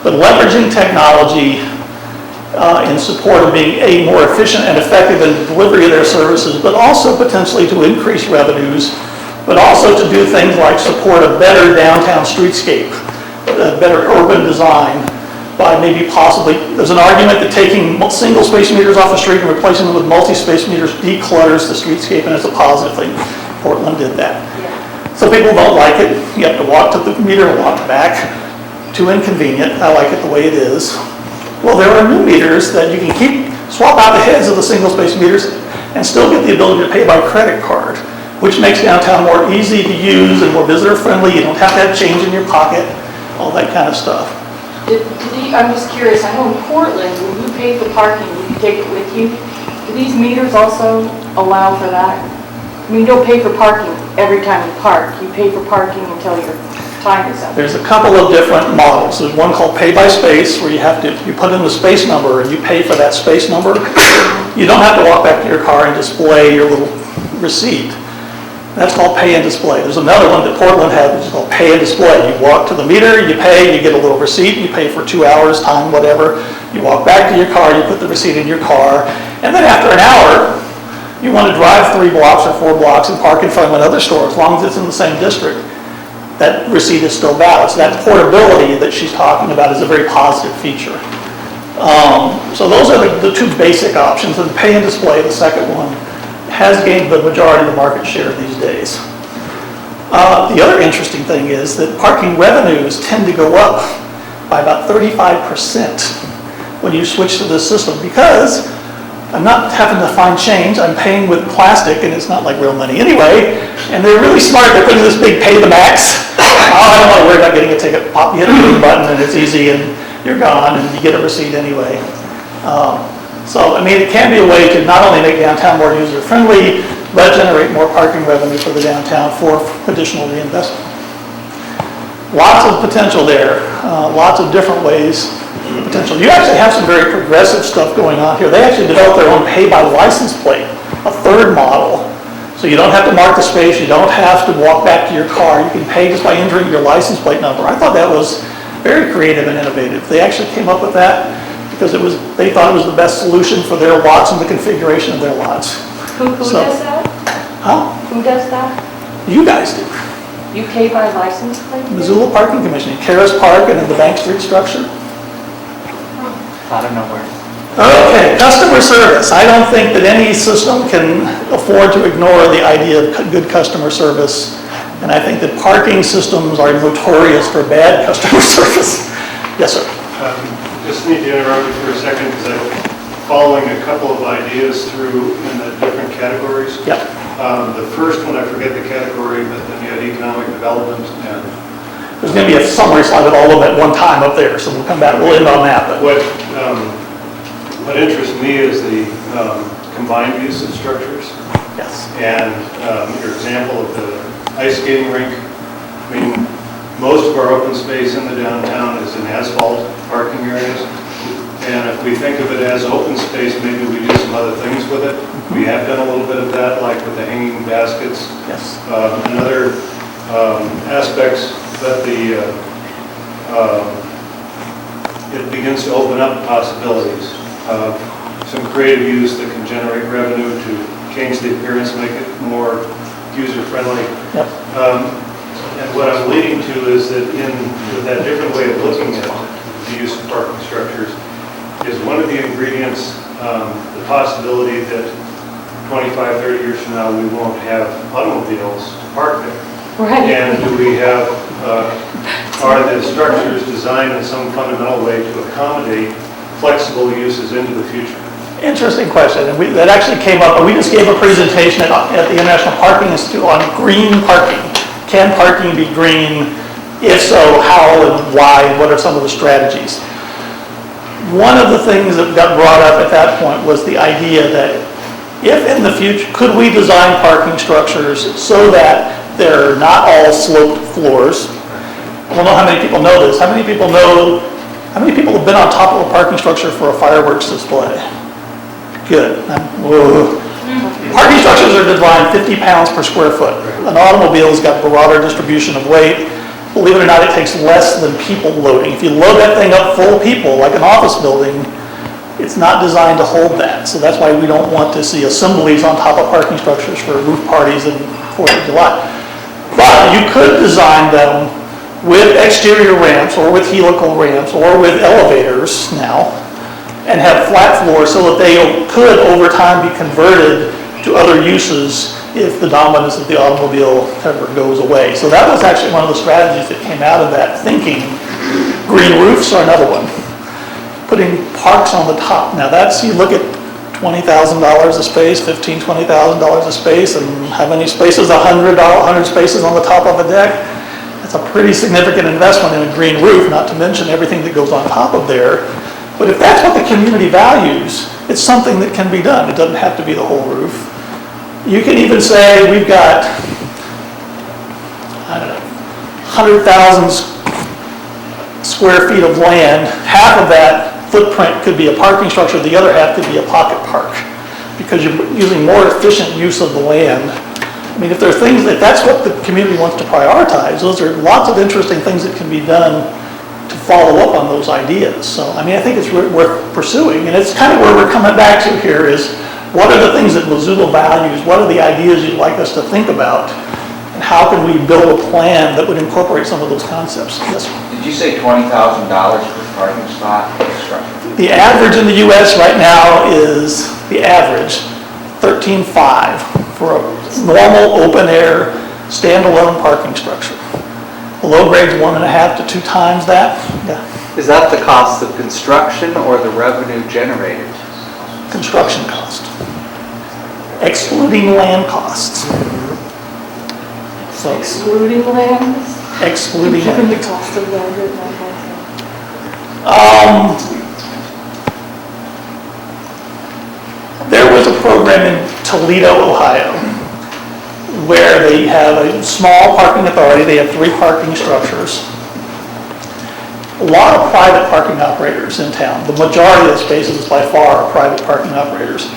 But leveraging technology in support of being more efficient and effective in the delivery of their services, but also potentially to increase revenues, but also to do things like support a better downtown streetscape, a better urban design, by maybe possibly, there's an argument that taking single space meters off the street and replacing them with multi-space meters declutters the streetscape, and it's a positive thing. Portland did that. Some people don't like it. You have to walk to the meter and walk back. Too inconvenient. I like it the way it is. Well, there are new meters that you can swap out the heads of the single space meters and still get the ability to pay by credit card, which makes downtown more easy to use and more visitor friendly. You don't have to have change in your pocket, all that kind of stuff. I'm just curious, I know in Portland, when you pay for parking, you take it with you. Do these meters also allow for that? I mean, you don't pay for parking every time you park. You pay for parking until your time is up. There's a couple of different models. There's one called pay by space, where you put in the space number and you pay for that space number. You don't have to walk back to your car and display your little receipt. That's called pay and display. There's another one that Portland has, which is called pay and display. You walk to the meter, you pay, you get a little receipt, you pay for 2 hours, time, whatever. You walk back to your car, you put the receipt in your car, and then after an hour, you want to drive 3 blocks or 4 blocks and park in front of another store, as long as it's in the same district. That receipt is still valid. So that portability that she's talking about is a very positive feature. So those are the 2 basic options, and pay and display, the second one, has gained the majority of the market share these days. The other interesting thing is that parking revenues tend to go up by about 35% when you switch to this system, because I'm not having to find change. I'm paying with plastic, and it's not like real money anyway. And they're really smart. They're putting this big pay the max. I don't want to worry about getting a ticket. Pop, you hit a button, and it's easy, and you're gone, and you get a receipt anyway. So, I mean, it can be a way to not only make downtown more user-friendly, but generate more parking revenue for the downtown for additional reinvestment. Lots of potential there, lots of different ways of potential. You actually have some very progressive stuff going on here. They actually developed their own pay-by-license plate, a third model. So you don't have to mark the space, you don't have to walk back to your car, you can pay just by entering your license plate number. I thought that was very creative and innovative. They actually came up with that because they thought it was the best solution for their lots and the configuration of their lots. Who does that? Huh? Who does that? You guys do. You pay by license plate? Missoula Parking Commission, Karis Park and then the Bank Street structure. out of nowhere. Okay, customer service. I don't think that any system can afford to ignore the idea of good customer service. And I think that parking systems are notorious for bad customer service. Yes, sir. Just need to interrupt you for a second because I'm following a couple of ideas through in the different categories. Yep. The first one, I forget the category, but then you had economic development and There's going to be a summary slide with all of them at one time up there, so we'll come back, we'll end on that. But what interests me is the combined use of structures. yes. And your example of the ice skating rink. I mean, most of our open space in the downtown is in asphalt parking areas. And if we think of it as open space, maybe we do some other things with it. We have done a little bit of that, like with the hanging baskets. Yes. And other aspects that it begins to open up possibilities of some creative use that can generate revenue to change the appearance, make it more user-friendly. Yep. And what I'm leading to is that with that different way of looking at the use of parking structures is one of the ingredients, the possibility that 25, 30 years from now, we won't have automobiles to park there. Right. And do we have, are the structures designed in some fundamental way to accommodate flexible uses into the future? Interesting question, and that actually came up. We just gave a presentation at the International Parking Institute on green parking. Can parking be green? If so, how and why, and what are some of the strategies? One of the things that got brought up at that point was the idea that if in the future, could we design parking structures so that they're not all sloped floors? I don't know how many people know this. How many people have been on top of a parking structure for a fireworks display? Good. Whoa. Parking structures are designed 50 pounds per square foot. An automobile's got broader distribution of weight. Believe it or not, it takes less than people loading. If you load that thing up full of people, like an office building, it's not designed to hold that. So that's why we don't want to see assemblies on top of parking structures for roof parties and 4th of July. But you could design them with exterior ramps or with helical ramps or with elevators now, and have flat floors so that they could over time be converted to other uses if the dominance of the automobile ever goes away. So that was actually one of the strategies that came out of that thinking. Green roofs are another one. Putting parks on the top. Now that's, you look at $20,000 a space, $15,000, $20,000 a space, and how many spaces? 100 spaces on the top of a deck. That's a pretty significant investment in a green roof, not to mention everything that goes on top of there. But if that's what the community values, it's something that can be done. It doesn't have to be the whole roof. You can even say we've got, I don't know, 100,000 square feet of land. Half of that footprint could be a parking structure. The other half could be a pocket park because you're using more efficient use of the land. I mean, if there are things, if that's what the community wants to prioritize, those are lots of interesting things that can be done to follow up on those ideas. So, I mean, I think it's worth pursuing, and it's kind of where we're coming back to here is, what are the things that Missoula values? What are the ideas you'd like us to think about? And how can we build a plan that would incorporate some of those concepts? Yes. Did you say $20,000 per parking spot structure? The average in the U.S. right now is, the average, $13,500 for a normal open-air standalone parking structure. The low grade's 1.5 to 2 times that. Yeah. Is that the cost of construction or the revenue generated? Construction cost, excluding land costs. So, Excluding land, excluding given the land. cost of land right now. There was a program in Toledo, Ohio, where they have a small parking authority. They have 3 parking structures. A lot of private parking operators in town. The majority of the spaces by far are private parking operators.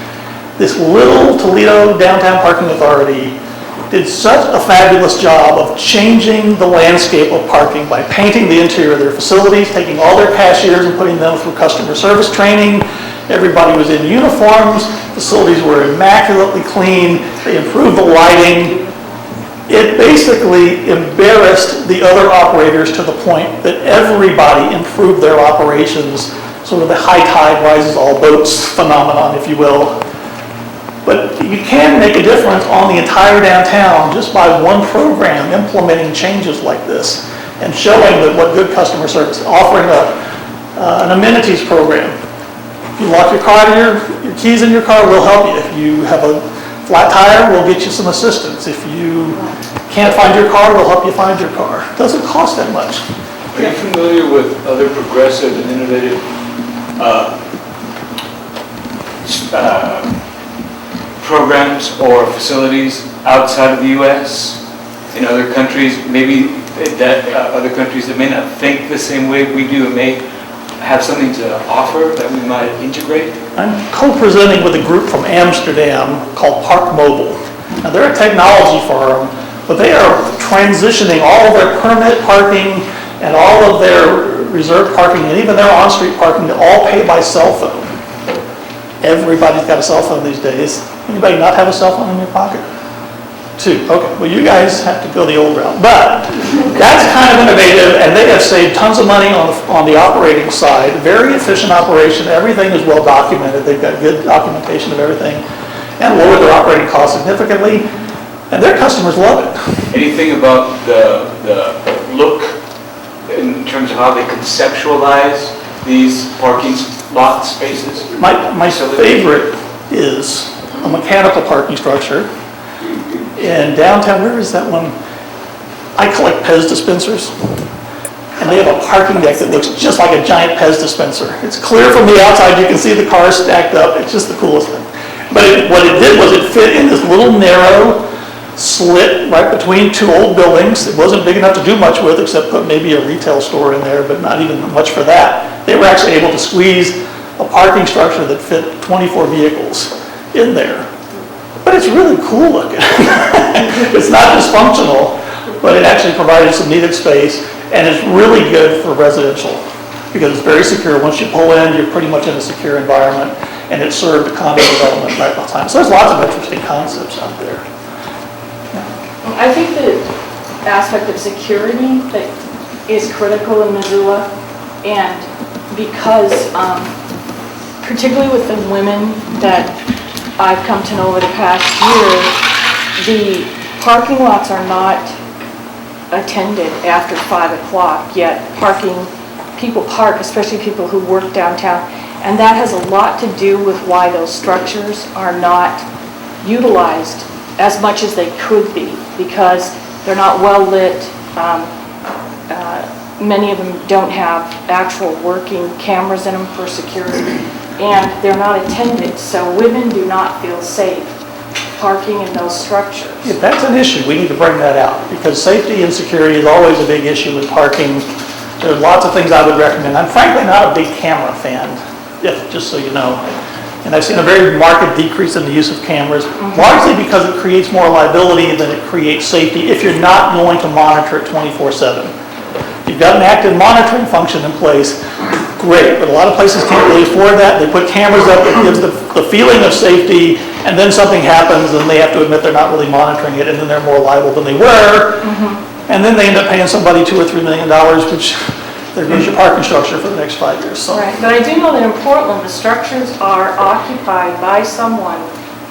This little Toledo downtown parking authority did such a fabulous job of changing the landscape of parking by painting the interior of their facilities, taking all their cashiers and putting them through customer service training. Everybody was in uniforms. Facilities were immaculately clean. They improved the lighting. It basically embarrassed the other operators to the point that everybody improved their operations sort of the high tide rises all boats phenomenon, if you will. But you can make a difference on the entire downtown just by one program implementing changes like this and showing that what good customer service, offering an amenities program. If you lock your car, your keys in your car, we'll help you. If you have a flat tire, we'll get you some assistance. If you can't find your car, we'll help you find your car. It doesn't cost that much. Are you familiar with other progressive and innovative programs or facilities outside of the U.S., in other countries, maybe that other countries that may not think the same way we do and may have something to offer that we might integrate? I'm co-presenting with a group from Amsterdam called Park Mobile. Now, they're a technology firm, but they are transitioning all of their permit parking and all of their reserved parking and even their on-street parking to all pay by cell phone. Everybody's got a cell phone these days. Anybody not have a cell phone in your pocket? 2. Okay, well, you guys have to go the old route. But that's kind of innovative, and they have saved tons of money on the operating side. Very efficient operation. Everything is well documented. They've got good documentation of everything and lowered their operating costs significantly, and their customers love it. Anything about the look in terms of how they conceptualize these parking lot spaces? My favorite is a mechanical parking structure. In downtown, where is that one? I collect Pez dispensers. And they have a parking deck that looks just like a giant Pez dispenser. It's clear from the outside, you can see the cars stacked up. It's just the coolest thing. But what it did was it fit in this little narrow slit right between 2 old buildings. It wasn't big enough to do much with except put maybe a retail store in there, but not even much for that. They were actually able to squeeze a parking structure that fit 24 vehicles in there. But it's really cool looking. It's not just functional, but it actually provided some needed space, and it's really good for residential because it's very secure. Once you pull in, you're pretty much in a secure environment, and it served the condo development right behind. So there's lots of interesting concepts out there. I think the aspect of security that is critical in Missoula, and because particularly with the women that I've come to know over the past year, the parking lots are not attended after 5 o'clock, yet people park, especially people who work downtown, and that has a lot to do with why those structures are not utilized as much as they could be, because they're not well lit. Many of them don't have actual working cameras in them for security, and they're not attended, so women do not feel safe parking in those structures. If that's an issue, we need to bring that out, because safety and security is always a big issue with parking. There are lots of things I would recommend. I'm frankly not a big camera fan, just so you know. And I've seen a very marked decrease in the use of cameras, largely because it creates more liability than it creates safety if you're not going to monitor it 24/7. You've got an active monitoring function in place, great, but a lot of places can't really afford that. They put cameras up that gives the feeling of safety, and then something happens and they have to admit they're not really monitoring it, and then they're more liable than they were, and then they end up paying somebody $2 or $3 million, which there goes your parking structure for the next 5 years. So. Right, but I do know that in Portland, the structures are occupied by someone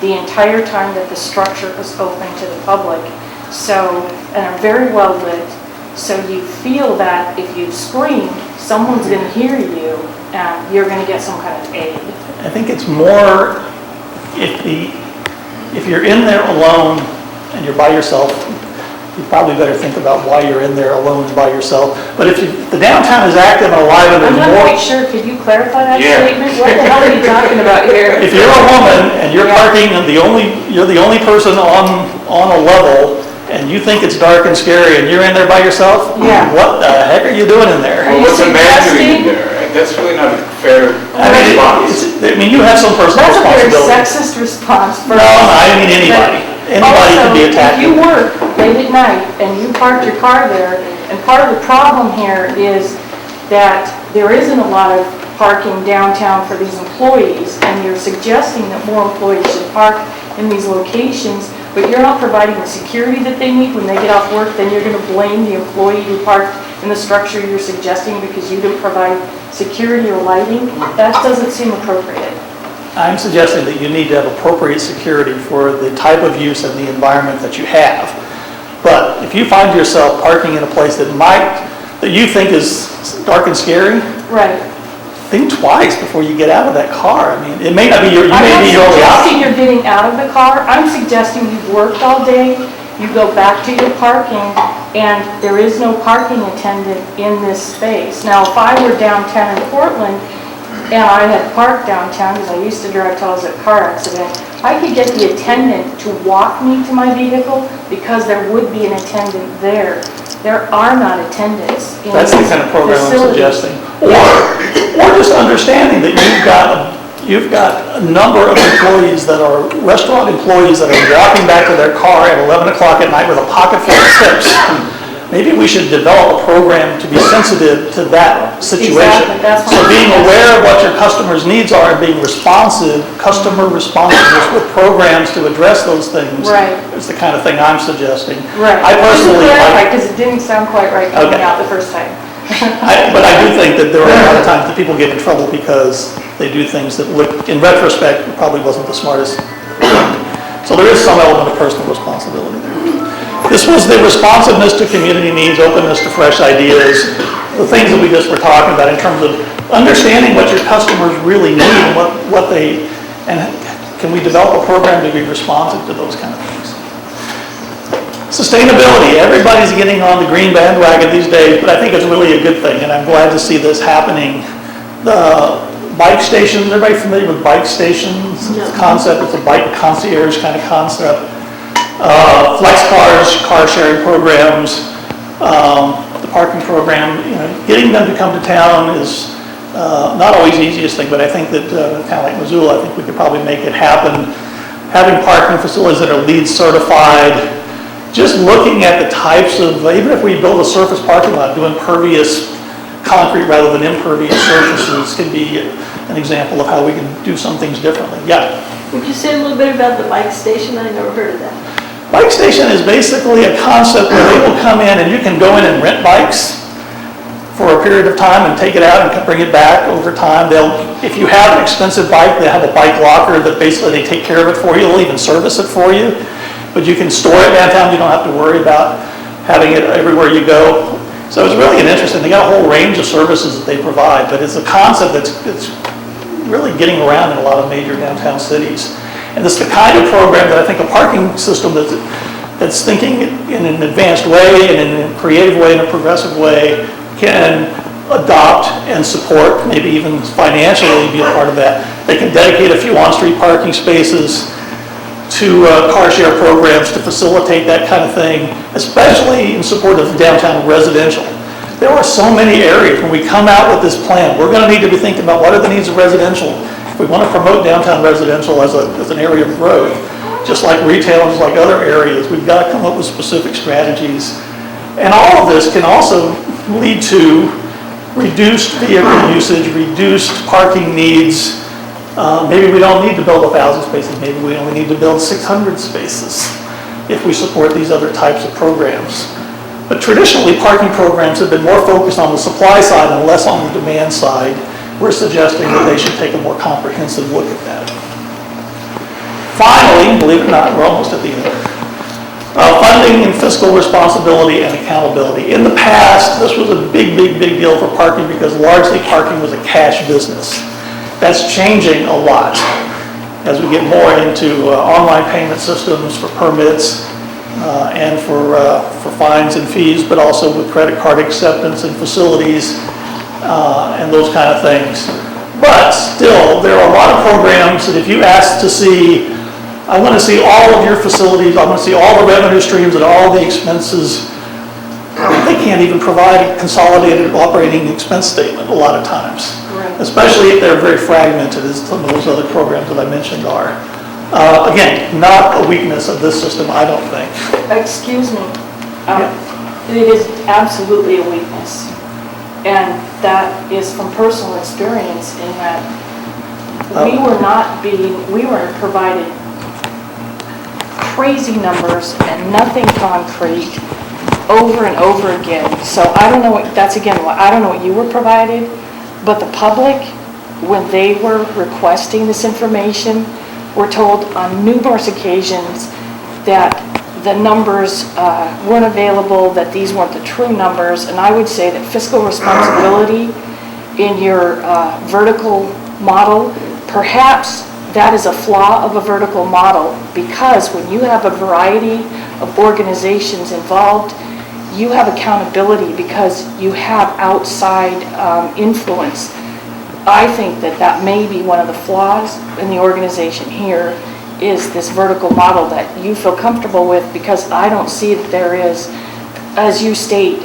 the entire time that the structure is open to the public, so, and are very well lit. So you feel that if you scream, someone's going to hear you, and you're going to get some kind of aid. I think it's more if you're in there alone and you're by yourself, you probably better think about why you're in there alone and by yourself. But if the downtown is active and alive and I'm there's not more... quite sure, could you clarify that statement? What the hell are you talking about here? If you're a woman and you're parking and you're the only person on a level, and you think it's dark and scary, and you're in there by yourself, what the heck are you doing in there? Well, what's a man doing in there? That's really not a fair response. I mean, you have some personal responsibility. That's a very sexist response. No, I mean anybody. Anybody can be attacked. If you work late at night and you park your car there, and part of the problem here is that there isn't a lot of parking downtown for these employees, and you're suggesting that more employees should park in these locations, but you're not providing the security that they need when they get off work, then you're going to blame the employee who parked in the structure you're suggesting because you didn't provide security or lighting, that doesn't seem appropriate. I'm suggesting that you need to have appropriate security for the type of use and the environment that you have. But if you find yourself parking in a place that you think is dark and scary, Right. think twice before you get out of that car. I mean, it may not be your, you I'm may not be your only suggesting option. you're getting out of the car. I'm suggesting you've worked all day, you go back to your parking, and there is no parking attendant in this space. Now, if I were downtown in Portland, and I had parked downtown, because I used to drive till I was in a car accident, I could get the attendant to walk me to my vehicle because there would be an attendant there. There are not attendants in That's the kind of program I'm facilities. suggesting. Or just understanding that you've got a number of employees that are restaurant employees that are walking back to their car at 11 o'clock at night with a pocket full of tips. Maybe we should develop a program to be sensitive to that situation. Exactly, that's what So I'm being suggesting. aware of what your customers' needs are and being responsive, customer responsiveness with programs to address those things Right. is the kind of thing I'm suggesting. Right. I personally, Because it didn't sound quite right coming Okay. out the first time. but I do think that there are a lot of times that people get in trouble because they do things that look, in retrospect, probably wasn't the smartest. So there is some element of personal responsibility there. This was the responsiveness to community needs, openness to fresh ideas, the things that we just were talking about in terms of understanding what your customers really need and what they, and can we develop a program to be responsive to those kind of things. Sustainability, everybody's getting on the green bandwagon these days, but I think it's really a good thing, and I'm glad to see this happening. The bike stations, everybody familiar with bike stations? It's a concept, it's a bike concierge kind of concept. Flex cars, car sharing programs, the parking program, getting them to come to town is not always the easiest thing, but I think that in a town like Missoula, I think we could probably make it happen. Having parking facilities that are LEED certified, just looking at the types of, even if we build a surface parking lot, doing pervious concrete rather than impervious surfaces can be an example of how we can do some things differently. Yeah. Would you say a little bit about the bike station? I never heard of that. Bike station is basically a concept where they will come in and you can go in and rent bikes for a period of time and take it out and bring it back over time. If you have an expensive bike, they have a bike locker that basically they take care of it for you. They'll even service it for you. But you can store it downtown. You don't have to worry about having it everywhere you go. So it's really an interesting, they got a whole range of services that they provide, but it's a concept that's really getting around in a lot of major downtown cities. And it's the kind of program that I think a parking system that's thinking in an advanced way and in a creative way and a progressive way can adopt and support, maybe even financially be a part of that. They can dedicate a few on-street parking spaces to car share programs to facilitate that kind of thing, especially in support of downtown residential. There are so many areas when we come out with this plan, we're going to need to be thinking about what are the needs of residential. If we want to promote downtown residential as an area of growth, just like retail and just like other areas, we've got to come up with specific strategies. And all of this can also lead to reduced vehicle usage, reduced parking needs. Maybe we don't need to build 1,000 spaces, maybe we only need to build 600 spaces if we support these other types of programs. But traditionally, parking programs have been more focused on the supply side and less on the demand side. We're suggesting that they should take a more comprehensive look at that. Finally, believe it or not, we're almost at the end. Funding and fiscal responsibility and accountability. In the past, this was a big deal for parking because largely parking was a cash business. That's changing a lot as we get more into online payment systems for permits and for fines and fees, but also with credit card acceptance and facilities and those kind of things. But still, there are a lot of programs that if you ask to see, I want to see all of your facilities, I want to see all the revenue streams and all the expenses, they can't even provide a consolidated operating expense statement a lot of times. Right. Especially if they're very fragmented, as some of those other programs that I mentioned are. Again, not a weakness of this system, I don't think. Excuse me. It is absolutely a weakness. And that is from personal experience in that we were provided crazy numbers and nothing concrete. over and over again. So I don't know what, that's again, I don't know what you were provided, but the public, when they were requesting this information, were told on numerous occasions that the numbers weren't available, that these weren't the true numbers, and I would say that fiscal responsibility in your vertical model, perhaps that is a flaw of a vertical model, because when you have a variety of organizations involved, you have accountability because you have outside influence. I think that that may be one of the flaws in the organization here, is this vertical model that you feel comfortable with, because I don't see that there is, as you state,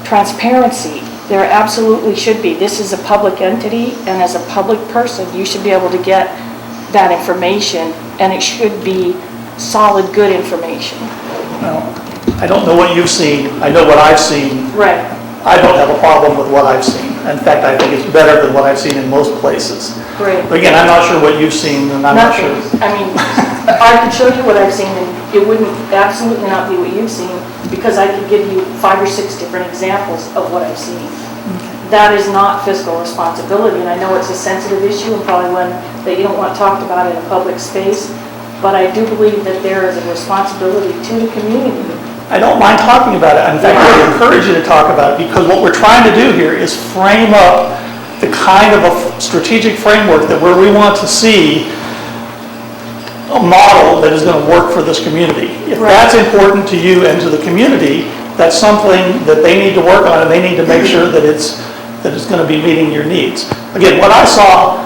transparency. There absolutely should be. This is a public entity, and as a public person, you should be able to get that information, and it should be solid, good information. Well, I don't know what you've seen. I know what I've seen. Right. I don't have a problem with what I've seen. In fact, I think it's better than what I've seen in most places. Great. But again, I'm not sure what you've seen, and I'm not sure. Nothing. I mean, I could show you what I've seen, and it wouldn't absolutely not be what you've seen, because I could give you 5 or 6 different examples of what I've seen. That is not fiscal responsibility, and I know it's a sensitive issue and probably one that you don't want talked about in a public space, but I do believe that there is a responsibility to the community. I don't mind talking about it. In fact, I would encourage you to talk about it, because what we're trying to do here is frame up the kind of a strategic framework that where we want to see a model that is going to work for this community. If that's important to you and to the community, that's something that they need to work on, and they need to make sure that it's going to be meeting your needs. Again, what I saw,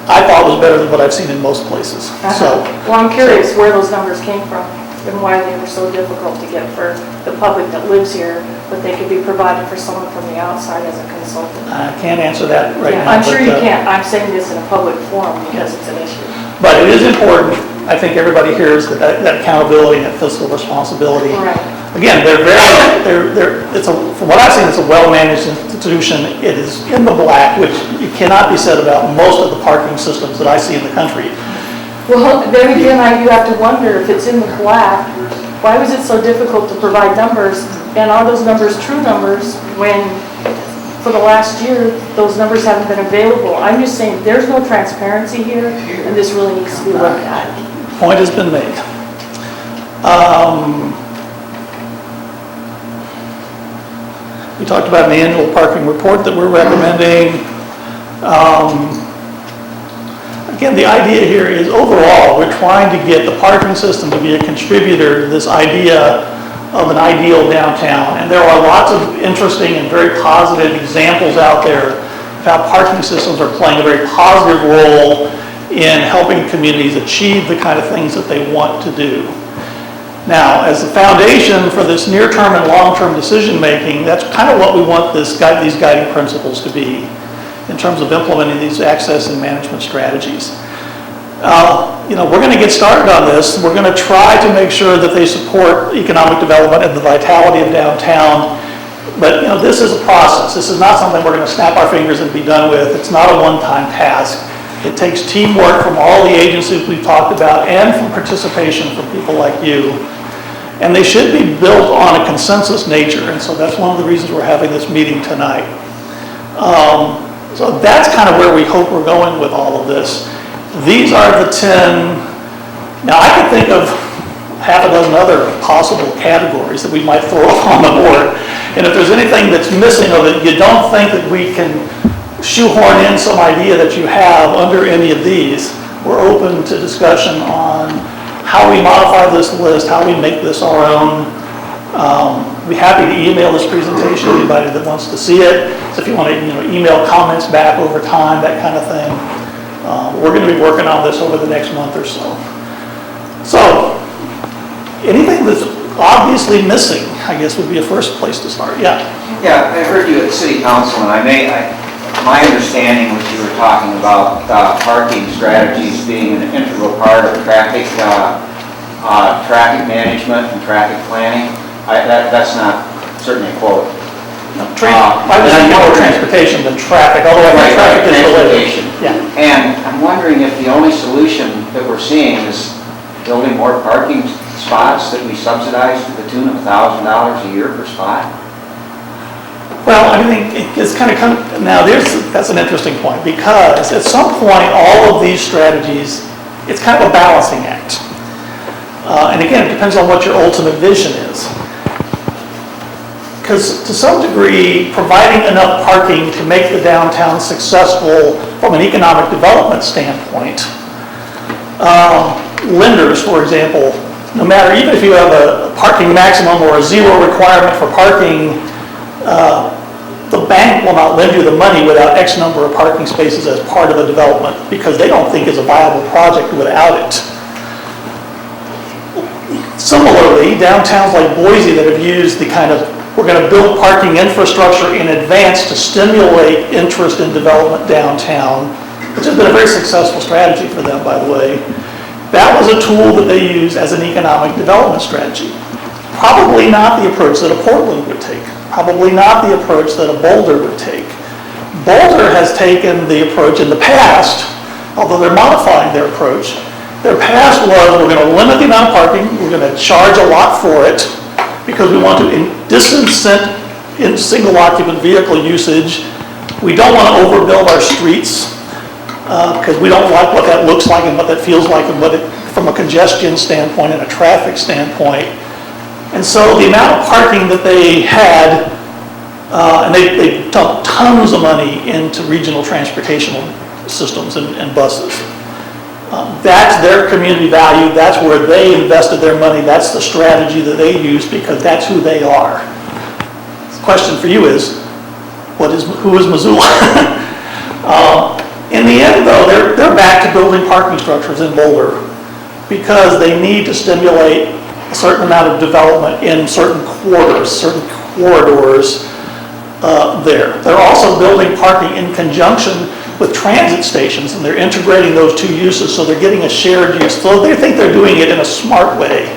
I thought was better than what I've seen in most places. So, well, I'm curious where those numbers came from and why they were so difficult to get for the public that lives here, but they could be provided for someone from the outside as a consultant. I can't answer that right now. I'm sure you can't. I'm saying this in a public forum because it's an issue. But it is important. I think everybody hears that accountability and that fiscal responsibility. Right. Again, from what I've seen, it's a well-managed institution. It is in the black, which you cannot be said about most of the parking systems that I see in the country. Well, then again, you have to wonder if it's in the black, why was it so difficult to provide numbers? And are those numbers true numbers when, for the last year, those numbers haven't been available? I'm just saying, there's no transparency here, and this really needs to be looked at. Point has been made. We talked about an annual parking report that we're recommending. Again, the idea here is overall, we're trying to get the parking system to be a contributor to this idea of an ideal downtown. And there are lots of interesting and very positive examples out there of how parking systems are playing a very positive role in helping communities achieve the kind of things that they want to do. Now, as the foundation for this near-term and long-term decision-making, that's kind of what we want these guiding principles to be in terms of implementing these access and management strategies. We're going to get started on this. We're going to try to make sure that they support economic development and the vitality of downtown. But this is a process. This is not something we're going to snap our fingers and be done with. It's not a one-time task. It takes teamwork from all the agencies we've talked about and from participation from people like you. And they should be built on a consensus nature. And so that's one of the reasons we're having this meeting tonight. So that's kind of where we hope we're going with all of this. These are the 10. Now I could think of half a dozen other possible categories that we might throw on the board. And if there's anything that's missing of it, you don't think that we can shoehorn in some idea that you have under any of these, we're open to discussion on how we modify this list, how we make this our own. We'd be happy to email this presentation to anybody that wants to see it. So if you want to email comments back over time, that kind of thing. We're going to be working on this over the next month or so. So anything that's obviously missing, I guess, would be a first place to start. Yeah. Yeah, I heard you at City Council, and my understanding was you were talking about parking strategies being an integral part of traffic management and traffic planning. That's not certainly a quote. I was thinking more transportation than traffic, although I think traffic is related. Yeah. And I'm wondering if the only solution that we're seeing is building more parking spots that we subsidize to the tune of $1,000 a year per spot? Well, I think it's kind of now that's an interesting point, because at some point, all of these strategies, it's kind of a balancing act. And again, it depends on what your ultimate vision is. Because to some degree, providing enough parking to make the downtown successful from an economic development standpoint, lenders, for example, no matter, even if you have a parking maximum or a zero requirement for parking, the bank will not lend you the money without X number of parking spaces as part of a development, because they don't think it's a viable project without it. Similarly, downtowns like Boise that have used the kind of, we're going to build parking infrastructure in advance to stimulate interest in development downtown, which has been a very successful strategy for them, by the way. That was a tool that they use as an economic development strategy. Probably not the approach that a Portland would take. Probably not the approach that a Boulder would take. Boulder has taken the approach in the past, although they're modifying their approach. Their past was, we're going to limit the amount of parking, we're going to charge a lot for it, because we want to disincent in single occupant vehicle usage. We don't want to overbuild our streets, because we don't like what that looks like and what that feels like, and what it, from a congestion standpoint and a traffic standpoint. And so the amount of parking that they had, and they dumped tons of money into regional transportation systems and buses. That's their community value, that's where they invested their money, that's the strategy that they use, because that's who they are. The question for you is, who is Missoula? In the end, though, they're back to building parking structures in Boulder, because they need to stimulate a certain amount of development in certain corridors there. They're also building parking in conjunction with transit stations, and they're integrating those two uses, so they're getting a shared use. So they think they're doing it in a smart way.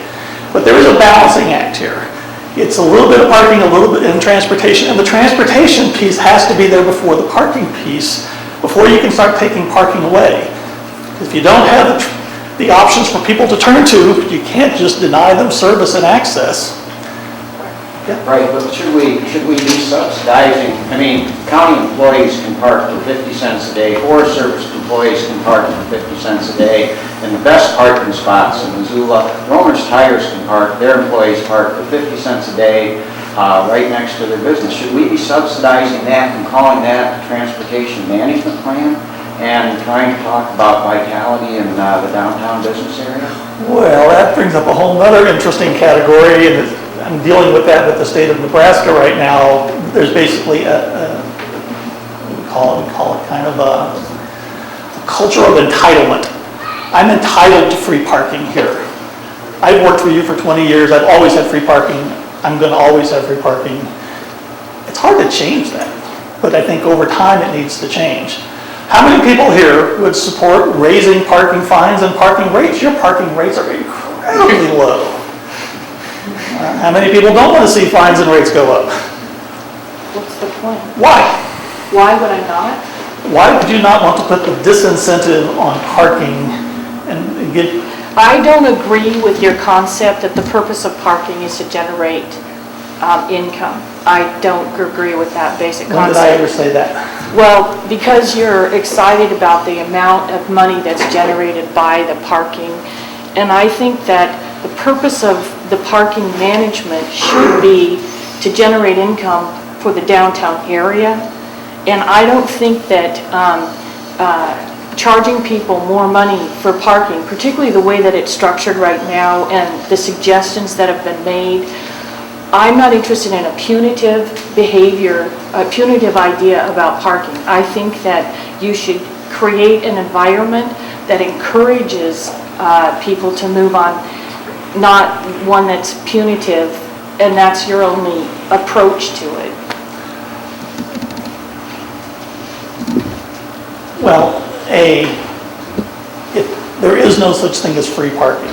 But there is a balancing act here. It's a little bit of parking, a little bit in transportation, and the transportation piece has to be there before the parking piece, before you can start taking parking away. If you don't have the options for people to turn to, you can't just deny them service and access. Yeah. Right, but should we be subsidizing? I mean, county employees can park for 50 cents a day, Forest Service employees can park for 50 cents a day, and the best parking spots in Missoula, Romer's Tires can park, their employees park for 50 cents a day right next to their business. Should we be subsidizing that and calling that a transportation management plan and trying to talk about vitality in the downtown business area? Well, that brings up a whole other interesting category, and I'm dealing with that with the state of Nebraska right now. There's basically we call it kind of a culture of entitlement. I'm entitled to free parking here. I've worked for you for 20 years. I've always had free parking. I'm going to always have free parking. It's hard to change that, but I think over time it needs to change. How many people here would support raising parking fines and parking rates? Your parking rates are incredibly low. How many people don't want to see fines and rates go up? What's the point? Why? Why would I not? Why would you not want to put the disincentive on parking and get... I don't agree with your concept that the purpose of parking is to generate income. I don't agree with that basic concept. When did I ever say that? Well, because you're excited about the amount of money that's generated by the parking, and I think that the purpose of the parking management should be to generate income for the downtown area. And I don't think that charging people more money for parking, particularly the way that it's structured right now and the suggestions that have been made, I'm not interested in a punitive behavior, a punitive idea about parking. I think that you should create an environment that encourages people to move on, not one that's punitive, and that's your only approach to it. Well, there is no such thing as free parking.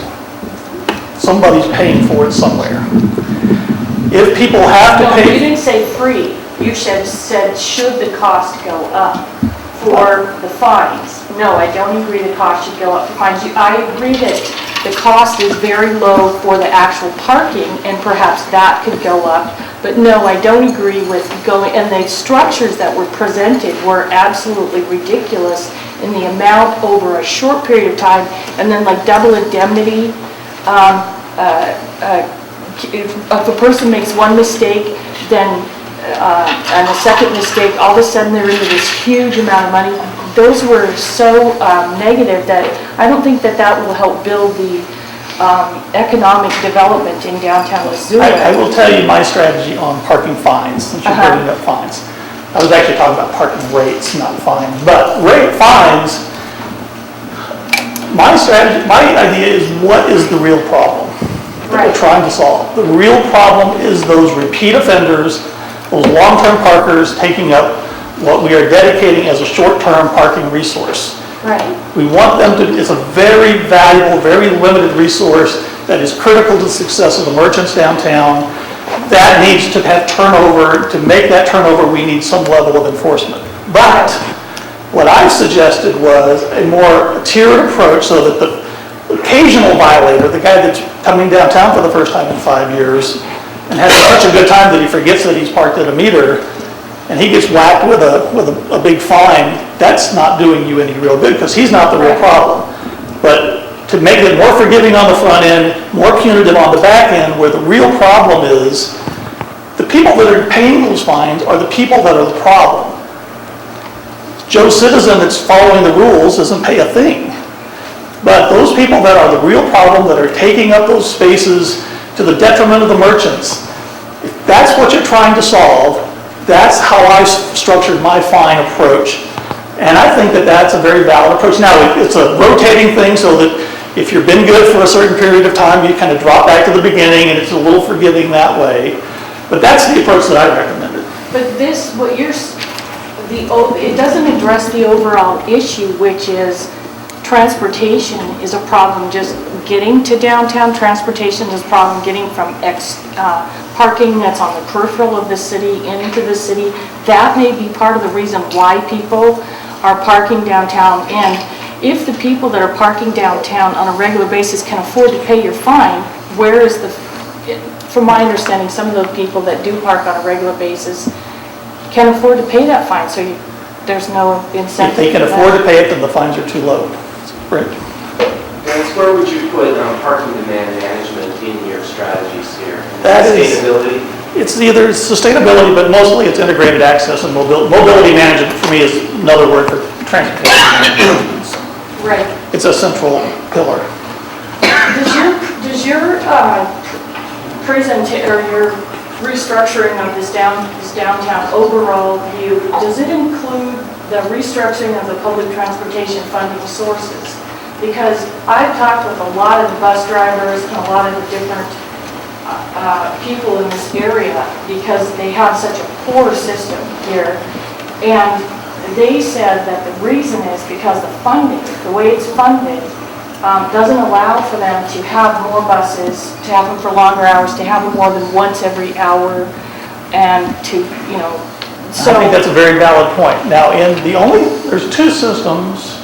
Somebody's paying for it somewhere. If people have to pay... No, you didn't say free. You said should the cost go up for the fines. No, I don't agree the cost should go up for fines. I agree that the cost is very low for the actual parking, and perhaps that could go up. But no, I don't agree with going, and the structures that were presented were absolutely ridiculous in the amount over a short period of time, and then like double indemnity. If a person makes one mistake, then and a second mistake, all of a sudden they're into this huge amount of money. Those were so negative that I don't think that that will help build the economic development in downtown Missoula. I will tell you my strategy on parking fines, since you're bringing up fines. I was actually talking about parking rates, not fines, but rate fines, my strategy, my idea is what is the real problem that we're trying to solve? The real problem is those repeat offenders, those long-term parkers taking up what we are dedicating as a short-term parking resource. Right. We want them to, it's a very valuable, very limited resource that is critical to the success of the merchants downtown. That needs to have turnover. To make that turnover, we need some level of enforcement. But what I suggested was a more tiered approach so that the occasional violator, the guy that's coming downtown for the first time in 5 years and has such a good time that he forgets that he's parked at a meter, and he gets whacked with a big fine, that's not doing you any real good because he's not the real problem. But to make it more forgiving on the front end, more punitive on the back end, where the real problem is, the people that are paying those fines are the people that are the problem. Joe Citizen that's following the rules doesn't pay a thing. But those people that are the real problem, that are taking up those spaces to the detriment of the merchants, if that's what you're trying to solve, that's how I structured my fine approach. And I think that that's a very valid approach. Now, it's a rotating thing so that if you've been good for a certain period of time, you kind of drop back to the beginning and it's a little forgiving that way. But that's the approach that I recommended. But this, what you're, it doesn't address the overall issue, which is transportation is a problem. Just getting to downtown, transportation is a problem. Getting from parking that's on the peripheral of the city into the city, that may be part of the reason why people are parking downtown. And if the people that are parking downtown on a regular basis can afford to pay your fine, where is the, from my understanding, some of those people that do park on a regular basis can afford to pay that fine, so there's no incentive. If they can afford to pay it, then the fines are too low. Right. Dennis, where would you put parking demand management in your strategies here? That sustainability? It's either sustainability, but mostly it's integrated access and mobility management for me is another word for transportation. Right. It's a central pillar. Does your presentation or your restructuring of this downtown overall view, does it include the restructuring of the public transportation funding sources? Because I've talked with a lot of the bus drivers and a lot of the different people in this area because they have such a poor system here. And they said that the reason is because the funding, the way it's funded, doesn't allow for them to have more buses, to have them for longer hours, to have them more than once every hour, and to, so. I think that's a very valid point. Now, there's two systems.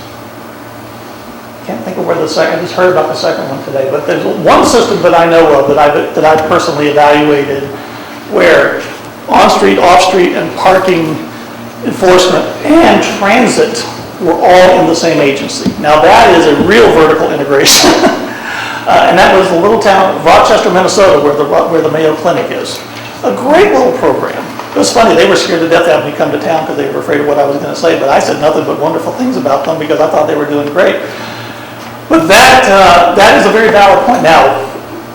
Can't think of where the second, I just heard about the second one today, but there's one system that I know of that I've personally evaluated where on-street, off-street, and parking enforcement and transit were all in the same agency. Now that is a real vertical integration. And that was the little town of Rochester, Minnesota, where the Mayo Clinic is. A great little program. It was funny, they were scared to death to have me come to town because they were afraid of what I was going to say, but I said nothing but wonderful things about them because I thought they were doing great. But that is a very valid point. Now,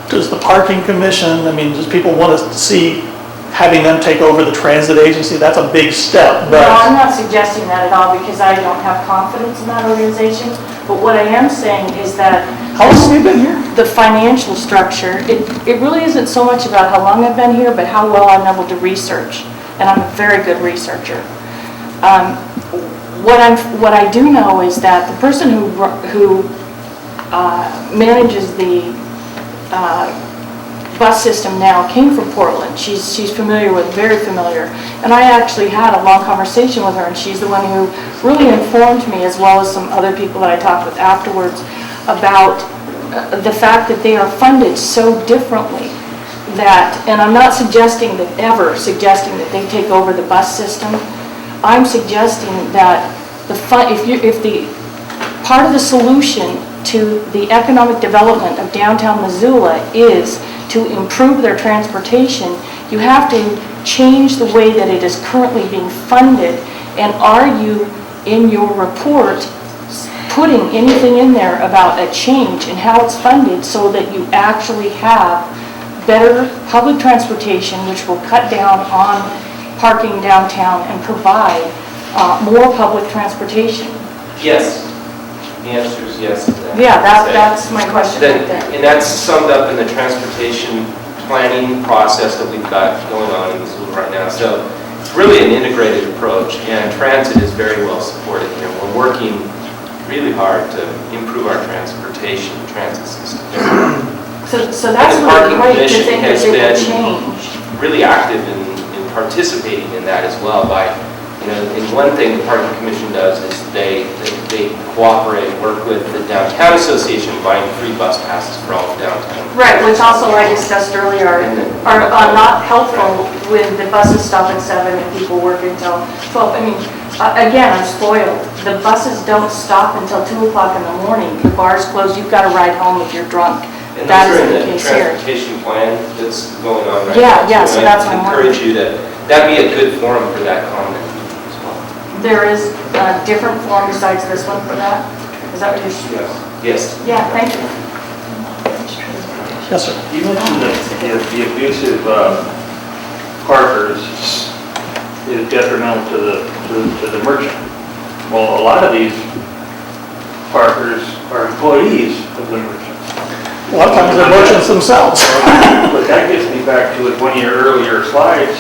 does the parking commission, does people want to see having them take over the transit agency? That's a big step. But no, I'm not suggesting that at all because I don't have confidence in that organization. But what I am saying is that how long have you been here? The financial structure, it really isn't so much about how long I've been here, but how well I'm able to research. And I'm a very good researcher. What I do know is that the person who manages the bus system now came from Portland. She's very familiar. And I actually had a long conversation with her, and she's the one who really informed me, as well as some other people that I talked with afterwards, about the fact that they are funded so differently that, and I'm not suggesting that, ever suggesting that they take over the bus system. I'm suggesting that if the part of the solution to the economic development of downtown Missoula is to improve their transportation, you have to change the way that it is currently being funded. And are you, in your report, putting anything in there about a change in how it's funded so that you actually have better public transportation, which will cut down on parking downtown and provide more public transportation? Yes. The answer is yes to that. Yeah, that's my question right there. And that's summed up in the transportation planning process that we've got going on in Missoula right now. So it's really an integrated approach, and transit is very well supported. We're working really hard to improve our transit system. So that's And the really Parking great to Commission think that has it will been change. really active in participating in that as well by, and one thing the Parking Commission does is they cooperate, work with the Downtown Association buying free bus passes for all of downtown. Right, which also I discussed earlier are not helpful when the buses stop at 7 and people work until 12. I mean, again, I'm spoiled. The buses don't stop until 2 o'clock in the morning. The bar's closed, you've got to ride home if you're drunk. And That those is are the in the case here. transportation plan that's going on right Yeah, now. yeah, so that's what I'm I encourage you to, that'd be a good forum for that comment as well. There is a different form besides this one for that? Is that what you're? Yes. Yeah, thank you. Yes, sir. You mentioned that the abusive parkers is detrimental to the merchant. Well, a lot of these parkers are employees of the merchants. A lot of times they're merchants themselves. But that gets me back to one of your earlier slides.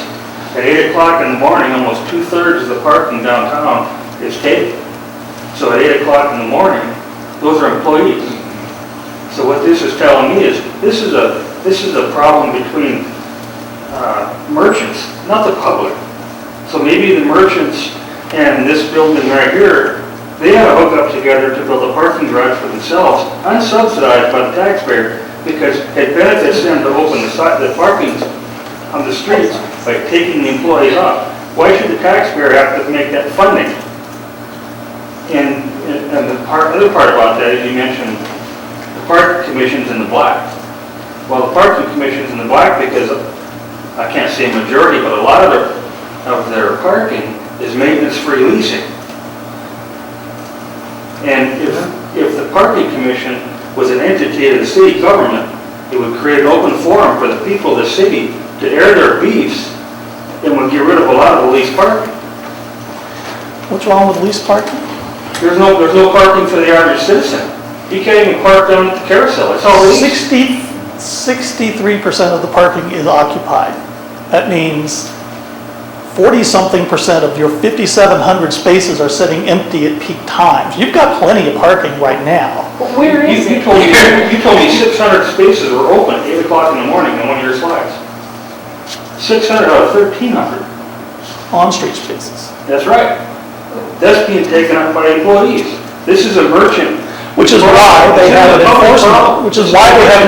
At 8 o'clock in the morning, almost 2/3 of the parking downtown is taken. So at 8 o'clock in the morning, those are employees. So what this is telling me is this is a problem between merchants, not the public. So maybe the merchants and this building right here, they had to hook up together to build a parking garage for themselves, unsubsidized by the taxpayer, because it benefits them to open the parking on the streets by taking the employees off. Why should the taxpayer have to make that funding? And the other part about that is you mentioned the parking commission's in the black. Well, the parking commission's in the black because I can't say majority, but a lot of their parking is maintenance-free leasing. And if the parking commission was an entity of the city government, it would create an open forum for the people of the city to air their beefs and would get rid of a lot of the leased parking. What's wrong with leased parking? There's no parking for the average citizen. You can't even park down at the carousel. It's all leased. 63% of the parking is occupied. That means 40-something% of your 5,700 spaces are sitting empty at peak times. You've got plenty of parking right now. Where is it? You told me 600 spaces were open at 8 o'clock in the morning in one of your slides. 600 out of 1,300. On-street spaces. That's right. That's being taken up by employees. This is a merchant. Which is why they have an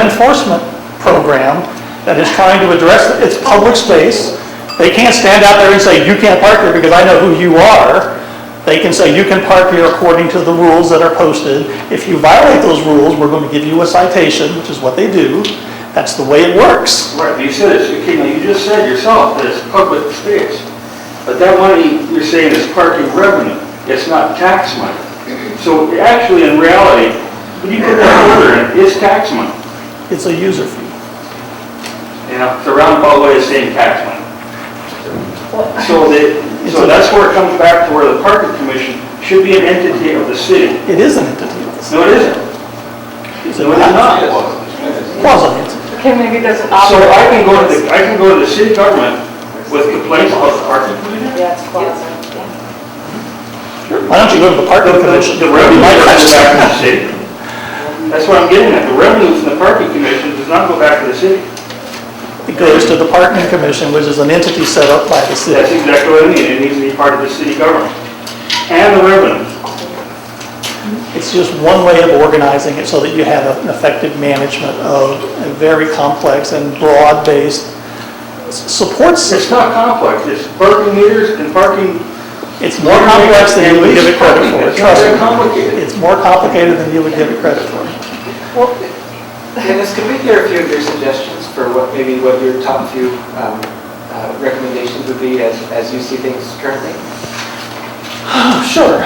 enforcement program that is trying to address it. It's public space. They can't stand out there and say, you can't park here because I know who you are. They can say, you can park here according to the rules that are posted. If you violate those rules, we're going to give you a citation, which is what they do. That's the way it works. Right, you said it, you just said yourself that it's public space. But that money you're saying is parking revenue. It's not tax money. So actually, in reality, when you put that further in, it's tax money. It's a user fee. Yeah, it's a roundabout way of saying tax money. So that's where it comes back to where the parking commission should be an entity of the city. It is an entity of the city. No, it isn't. No, it is not. Quasi-entity. Okay, maybe it doesn't So operate. I can go to the city government with complaints about the parking commission. Yeah, it's quasi. Why don't you go to the parking commission? The revenue doesn't go back to the city. That's what I'm getting at. The revenue from the parking commission does not go back to the city. It goes to the parking commission, which is an entity set up by the city. That's exactly what I mean. It needs to be part of the city government. And the revenue. It's It's just one way of organizing it so that you have an effective management of a very complex and broad-based support It's system. not complex, it's parking meters and parking. It's more complex than you would give it credit for. It's not Trust that me. complicated. It's more complicated than you would give it credit for. Dennis, could we hear a few of your suggestions for what your top few recommendations would be as you see things currently? Sure.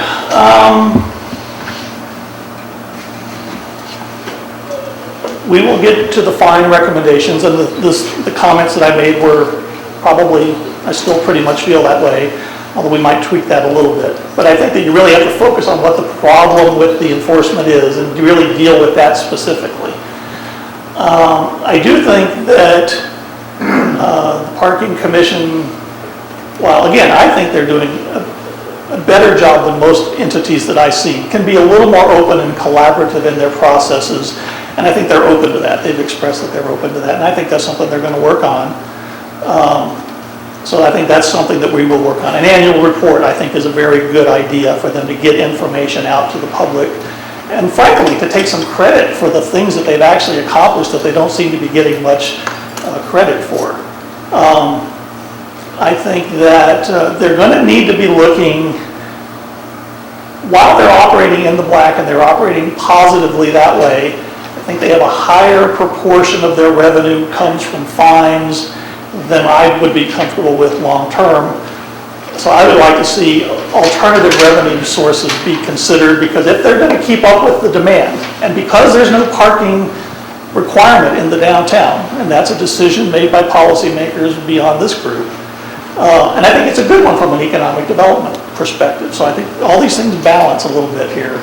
We will get to the fine recommendations, and the comments that I made were probably, I still pretty much feel that way, although we might tweak that a little bit. But I think that you really have to focus on what the problem with the enforcement is and really deal with that specifically. I do think that the Parking Commission, well, again, I think they're doing a better job than most entities that I see, can be a little more open and collaborative in their processes, and I think they're open to that. They've expressed that they're open to that, and I think that's something they're going to work on. So I think that's something that we will work on. An annual report, I think, is a very good idea for them to get information out to the public, and frankly, to take some credit for the things that they've actually accomplished that they don't seem to be getting much credit for. I think that they're going to need to be looking, while they're operating in the black and they're operating positively that way, I think they have a higher proportion of their revenue comes from fines than I would be comfortable with long term. So I would like to see alternative revenue sources be considered, because if they're going to keep up with the demand, and because there's no parking requirement in the downtown, and that's a decision made by policymakers beyond this group, and I think it's a good one from an economic development perspective. So I think all these things balance a little bit here.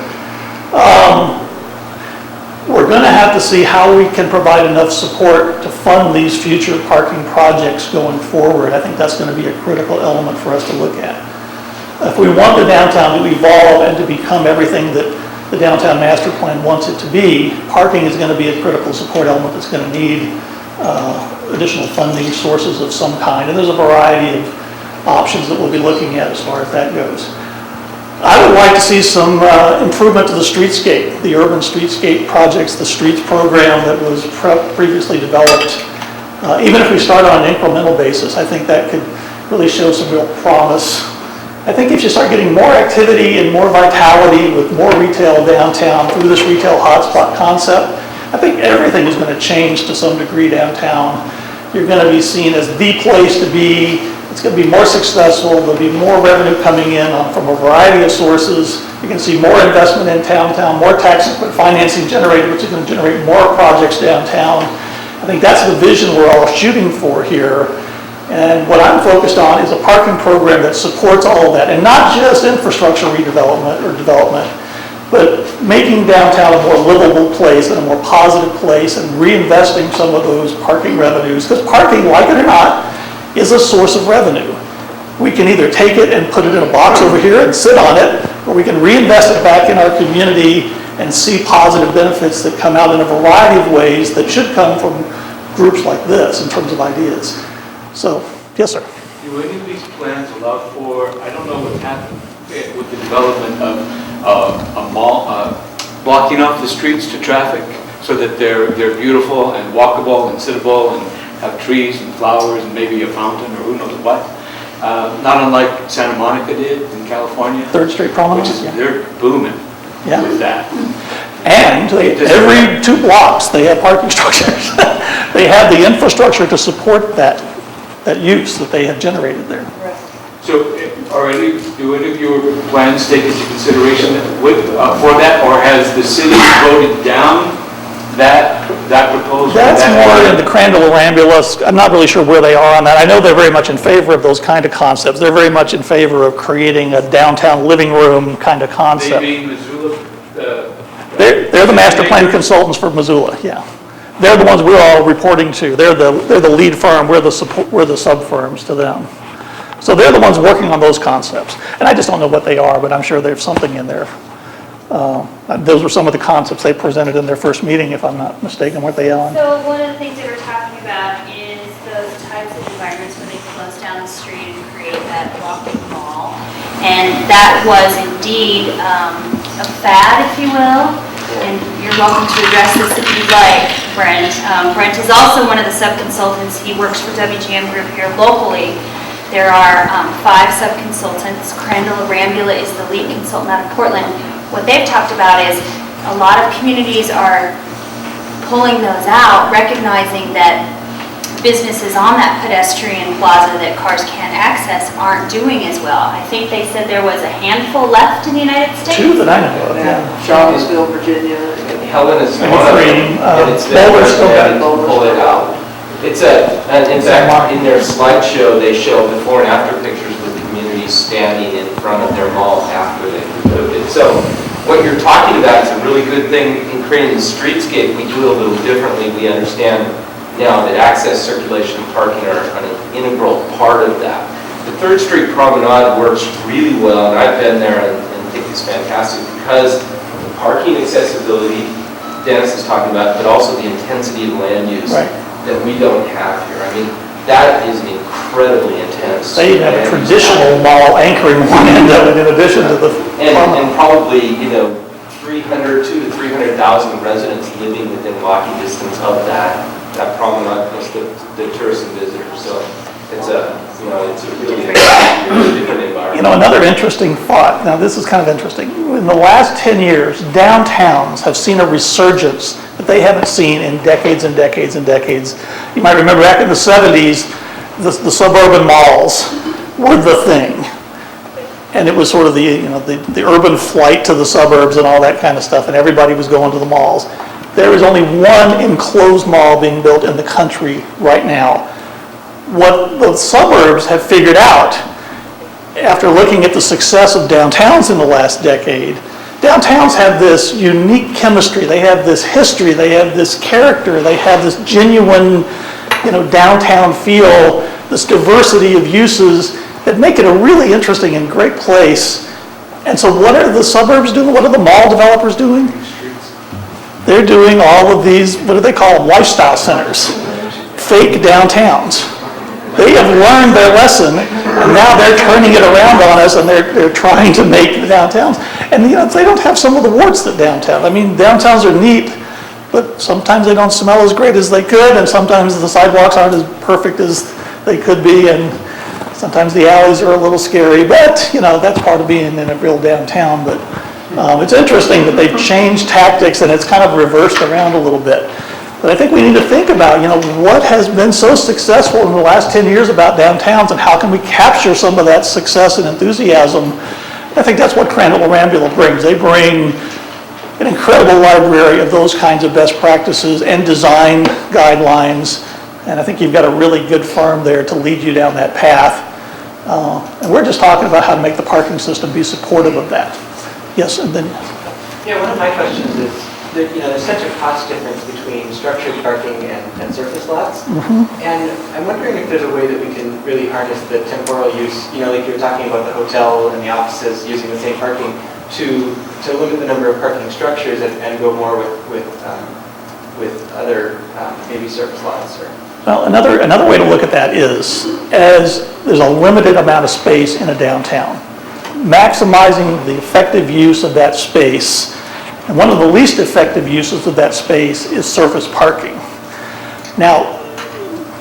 We're going to have to see how we can provide enough support to fund these future parking projects going forward. I think that's going to be a critical element for us to look at. If we want the downtown to evolve and to become everything that the downtown master plan wants it to be, parking is going to be a critical support element that's going to need additional funding sources of some kind, and there's a variety of options that we'll be looking at as far as that goes. I would like to see some improvement to the streetscape, the urban streetscape projects, the streets program that was previously developed. Even if we start on an incremental basis, I think that could really show some real promise. I think if you start getting more activity and more vitality with more retail downtown through this retail hotspot concept, I think everything is going to change to some degree downtown. You're going to be seen as the place to be. It's going to be more successful. There'll be more revenue coming in from a variety of sources. You're going to see more investment in downtown, more tax equipment financing generated, which is going to generate more projects downtown. I think that's the vision we're all shooting for here. And what I'm focused on is a parking program that supports all of that, and not just infrastructure redevelopment or development, but making downtown a more livable place and a more positive place, and reinvesting some of those parking revenues, because parking, like it or not, is a source of revenue. We can either take it and put it in a box over here and sit on it, or we can reinvest it back in our community and see positive benefits that come out in a variety of ways that should come from groups like this in terms of ideas. So, yes, sir. Do any of these plans allow for, I don't know what's happened with the development of a mall, blocking off the streets to traffic so that they're beautiful and walkable and sittable and have trees and flowers and maybe a fountain or who knows what. Not unlike Santa Monica did in California. 3rd Street Promenade. Which is, yeah. they're booming with that. And every 2 blocks, they have parking structures. They have the infrastructure to support that use that they have generated there. So do any of your plans take into consideration for that, or has the city voted down that proposal? That's more in the Crandall Rambulus. I'm not really sure where they are on that. I know they're very much in favor of those kind of concepts. They're very much in favor of creating a downtown living room kind of concept. They being Missoula? They're the master plan consultants for Missoula, yeah. They're the ones we're all reporting to. They're the lead firm. We're the sub firms to them. So they're the ones working on those concepts. And I just don't know what they are, but I'm sure there's something in there. Those were some of the concepts they presented in their first meeting, if I'm not mistaken, weren't they, Ellen? So one of the things they were talking about is those types of environments where they close down the street and create that walking mall. And that was indeed a fad, if you will, and you're welcome to address this if you'd like, Brent. Brent is also one of the sub-consultants. He works for WGM Group here locally. There are 5 sub-consultants. Crandall Arambula is the lead consultant out of Portland. What they've talked about is a lot of communities are pulling those out, recognizing that businesses on that pedestrian plaza that cars can't access aren't doing as well. I think they said there was a handful left in the United States. 2 that I know of, yeah. Charlottesville, Virginia. And Helen is And one of them, three, and it's been Boulder's still got it. recommended to pull it out. And in fact, in their slideshow, they show before and after pictures with the communities standing in front of their mall after they removed it. So what you're talking about is a really good thing in creating the streetscape. We do it a little differently. We understand now that access, circulation, and parking are an integral part of that. The 3rd Street Promenade works really well, and I've been there and think it's fantastic because the parking accessibility Dennis is talking about, but also the intensity of land use that we don't have here. I mean, that is an incredibly intense. They even have a traditional mall anchoring one end of it in addition to the... And probably, 300 to 300,000 residents living within walking distance of that promenade plus the tourists and visitors. So it's a really different environment. Another interesting thought. Now, this is kind of interesting. In the last 10 years, downtowns have seen a resurgence that they haven't seen in decades and decades and decades. You might remember back in the 70s, the suburban malls were the thing. And it was sort of the urban flight to the suburbs and all that kind of stuff, and everybody was going to the malls. There is only one enclosed mall being built in the country right now. What the suburbs have figured out, after looking at the success of downtowns in the last decade, downtowns have this unique chemistry, they have this history, they have this character, they have this genuine, downtown feel, this diversity of uses that make it a really interesting and great place. And so what are the suburbs doing? What are the mall developers doing? They're doing all of these, what do they call them, lifestyle centers, fake downtowns. They have learned their lesson, and now they're turning it around on us, and they're trying to make the downtowns. And they don't have some of the warts that downtown. I mean, downtowns are neat, but sometimes they don't smell as great as they could, and sometimes the sidewalks aren't as perfect as they could be, and sometimes the alleys are a little scary, but, that's part of being in a real downtown. But it's interesting that they've changed tactics, and it's kind of reversed around a little bit. But I think we need to think about, what has been so successful in the last 10 years about downtowns, and how can we capture some of that success and enthusiasm? I think that's what Crandall Arambula brings. They bring an incredible library of those kinds of best practices and design guidelines. And I think you've got a really good firm there to lead you down that path. And we're just talking about how to make the parking system be supportive of that. Yes, and then... Yeah, one of my questions is, there's such a cost difference between structured parking and surface lots. And I'm wondering if there's a way that we can really harness the temporal use, like you were talking about the hotel and the offices using the same parking, to limit the number of parking structures and go more with other maybe surface lots or... Well, another way to look at that is, as there's a limited amount of space in a downtown, maximizing the effective use of that space. And one of the least effective uses of that space is surface parking. Now,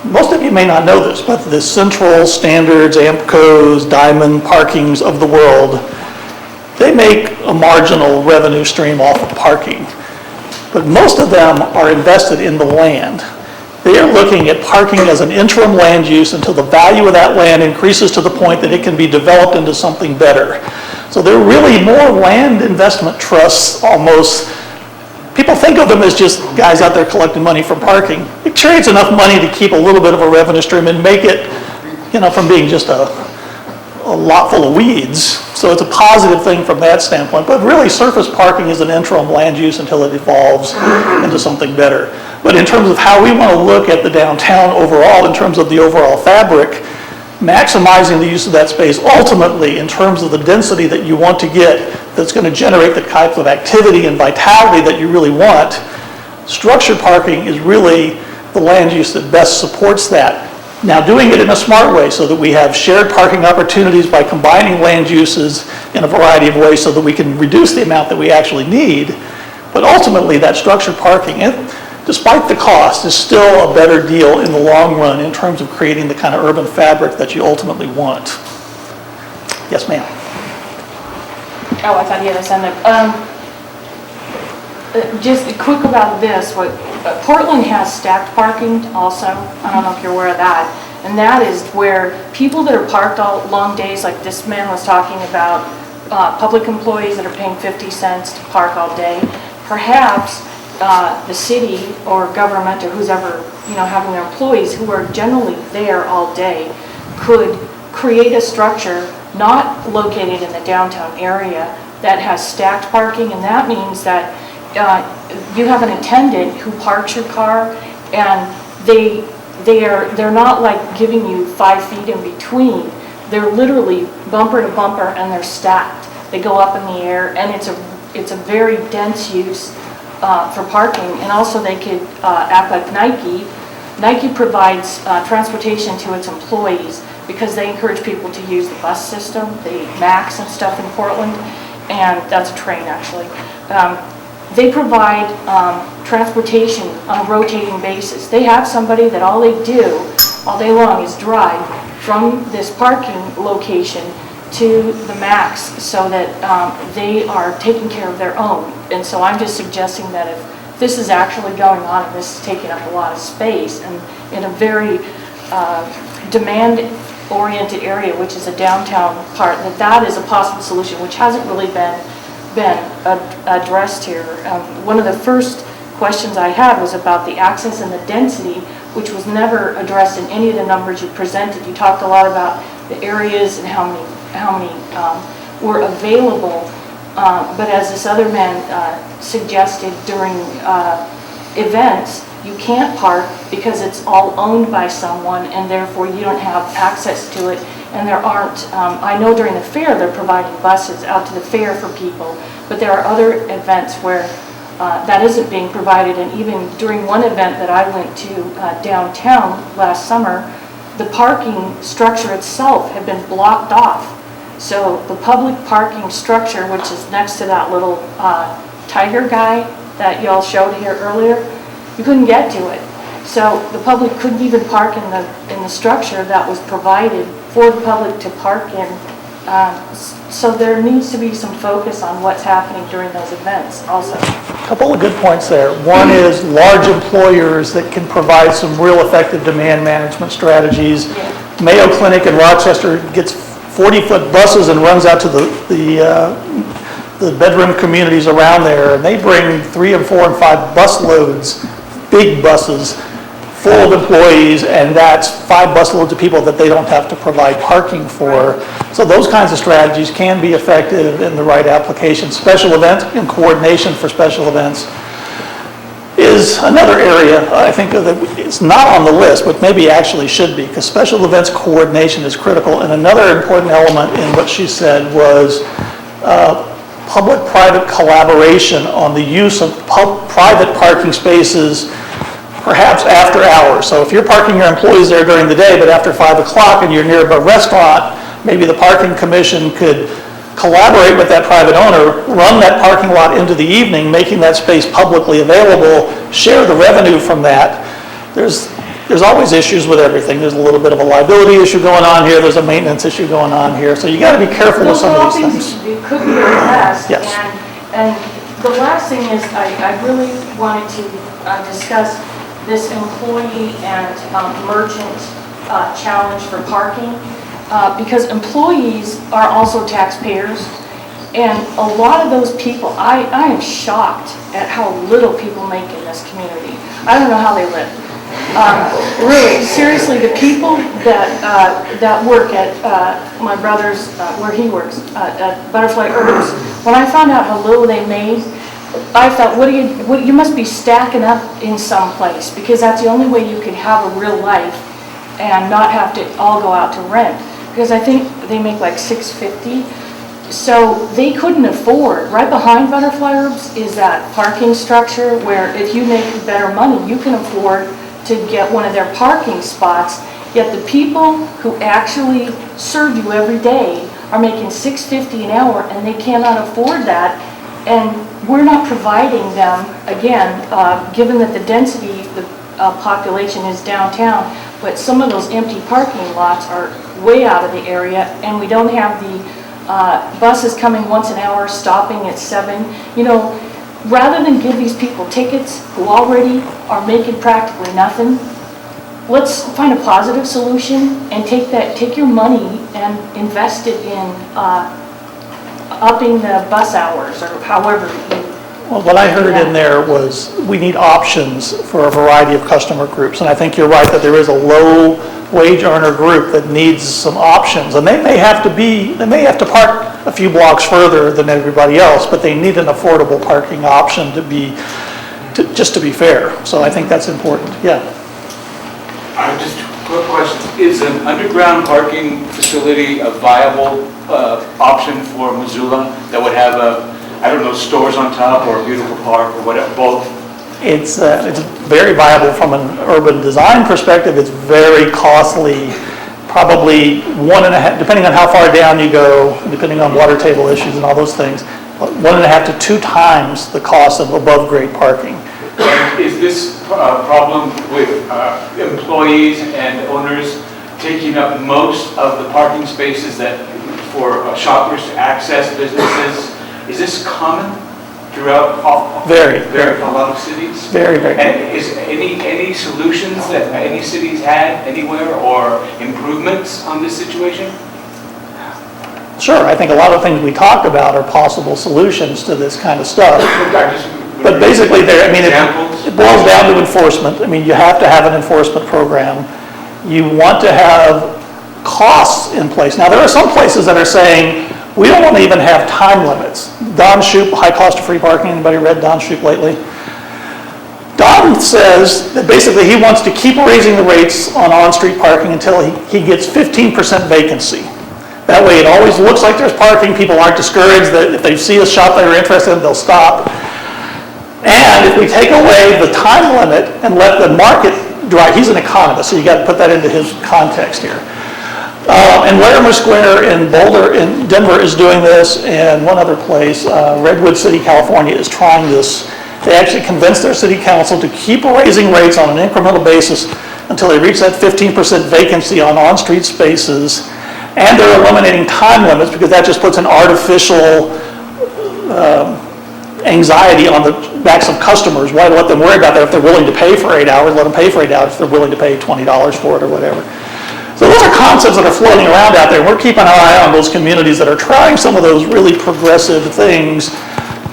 most of you may not know this, but the Central, Standards, AMPCOs, Diamond parkings of the world, they make a marginal revenue stream off of parking. But most of them are invested in the land. They are looking at parking as an interim land use until the value of that land increases to the point that it can be developed into something better. So they're really more land investment trusts almost. People think of them as just guys out there collecting money from parking. It creates enough money to keep a little bit of a revenue stream and make it, from being just a lot full of weeds. So it's a positive thing from that standpoint. But really, surface parking is an interim land use until it evolves into something better. But in terms of how we want to look at the downtown overall, in terms of the overall fabric, maximizing the use of that space ultimately in terms of the density that you want to get that's going to generate the type of activity and vitality that you really want, structured parking is really the land use that best supports that. Now, doing it in a smart way so that we have shared parking opportunities by combining land uses in a variety of ways so that we can reduce the amount that we actually need. But ultimately, that structured parking, despite the cost, is still a better deal in the long run in terms of creating the kind of urban fabric that you ultimately want. Yes, ma'am. Oh, I thought you had a hand up. Just quick about this, Portland has stacked parking also. I don't know if you're aware of that. And that is where people that are parked all long days, like this man was talking about, public employees that are paying 50 cents to park all day, perhaps the city or government or who's ever, having their employees who are generally there all day could create a structure not located in the downtown area that has stacked parking, and that means that you have an attendant who parks your car, and they're not like giving you 5 feet in between. They're literally bumper to bumper, and they're stacked. They go up in the air, and it's a very dense use for parking. And also, they could act like Nike. Nike provides transportation to its employees because they encourage people to use the bus system, the Max and stuff in Portland, and that's a train actually. They provide transportation on a rotating basis. They have somebody that all they do all day long is drive from this parking location to the Max so that they are taking care of their own. And so I'm just suggesting that if this is actually going on and this is taking up a lot of space and in a very demand-oriented area, which is a downtown part, that is a possible solution, which hasn't really been addressed here. One of the first questions I had was about the access and the density, which was never addressed in any of the numbers you presented. You talked a lot about the areas and how many were available, but as this other man suggested during events, you can't park because it's all owned by someone, and therefore you don't have access to it. And there aren't, I know during the fair they're providing buses out to the fair for people, but there are other events where that isn't being provided. And even during one event that I went to downtown last summer, the parking structure itself had been blocked off. So the public parking structure, which is next to that little tiger guy that y'all showed here earlier, you couldn't get to it. So the public couldn't even park in the structure that was provided for the public to park in. So there needs to be some focus on what's happening during those events also. A couple of good points there. One is large employers that can provide some real effective demand management strategies. Yeah. Mayo Clinic in Rochester gets 40-foot buses and runs out to the bedroom communities around there, and they bring 3 and 4 and 5 bus loads, big buses, full of employees, and that's 5 busloads of people that they don't have to provide parking for. So those kinds of strategies can be effective in the right application. Special events and coordination for special events is another area I think that it's not on the list, but maybe actually should be, because special events coordination is critical. And another important element in what she said was public-private collaboration on the use of private parking spaces, perhaps after hours. So if you're parking your employees there during the day, but after 5 o'clock and you're near a restaurant, maybe the parking commission could collaborate with that private owner, run that parking lot into the evening, making that space publicly available, share the revenue from that. There's always issues with everything. There's a little bit of a liability issue going on here. There's a maintenance issue going on here. So you got to be careful with some of these things. It could be addressed. Yes. And the last thing is I really wanted to discuss this employee and merchant challenge for parking. Because employees are also taxpayers, and a lot of those people, I am shocked at how little people make in this community. I don't know how they live. Really, seriously, the people that work at my brother's, where he works, at Butterfly Herbs, when I found out how little they made, I thought, you must be stacking up in some place, because that's the only way you could have a real life and not have to all go out to rent. Because I think they make like $650, so they couldn't afford. Right behind Butterfly Herbs is that parking structure where if you make better money, you can afford to get one of their parking spots Yet the people who actually serve you every day are making $6.50 an hour, and they cannot afford that. And we're not providing them, again, given that the density, the population is downtown, but some of those empty parking lots are way out of the area, and we don't have the buses coming once an hour, stopping at 7. You know, rather than give these people tickets who already are making practically nothing, let's find a positive solution and take your money and invest it in upping the bus hours, or however you. Well, what I heard in there was we need options for a variety of customer groups. And I think you're right that there is a low wage earner group that needs some options. And they may have to park a few blocks further than everybody else, but they need an affordable parking option just to be fair. So I think that's important, yeah. Just a quick question. Is an underground parking facility a viable option for Missoula that would have I don't know, stores on top or a beautiful park or whatever, both? It's very viable from an urban design perspective. It's very costly, probably 1.5, depending on how far down you go, depending on water table issues and all those things, 1.5 to 2 times the cost of above grade parking. And is this a problem with employees and owners taking up most of the parking spaces that for shoppers to access businesses? Is this common throughout a lot of cities? Very, very. And is any solutions that any cities had anywhere or improvements on this situation? Sure, I think a lot of things we talked about are possible solutions to this kind of stuff. But basically, it boils down to enforcement. I mean, you have to have an enforcement program. You want to have costs in place. Now, there are some places that are saying, we don't want to even have time limits. Don Shoup, high cost of free parking. Anybody read Don Shoup lately? Don says that basically he wants to keep raising the rates on on-street parking until he gets 15% vacancy. That way it always looks like there's parking. People aren't discouraged that if they see a shop they're interested in, they'll stop. And if we take away the time limit and let the market drive, he's an economist, so you got to put that into his context here. And Larimer Square in Denver is doing this, and one other place, Redwood City, California, is trying this. They actually convinced their city council to keep raising rates on an incremental basis until they reach that 15% vacancy on on-street spaces, and they're eliminating time limits because that just puts an artificial anxiety on the backs of customers. Why let them worry about that if they're willing to pay for 8 hours? Let them pay for 8 hours if they're willing to pay $20 for it or whatever. So those are concepts that are floating around out there. We're keeping our eye on those communities that are trying some of those really progressive things.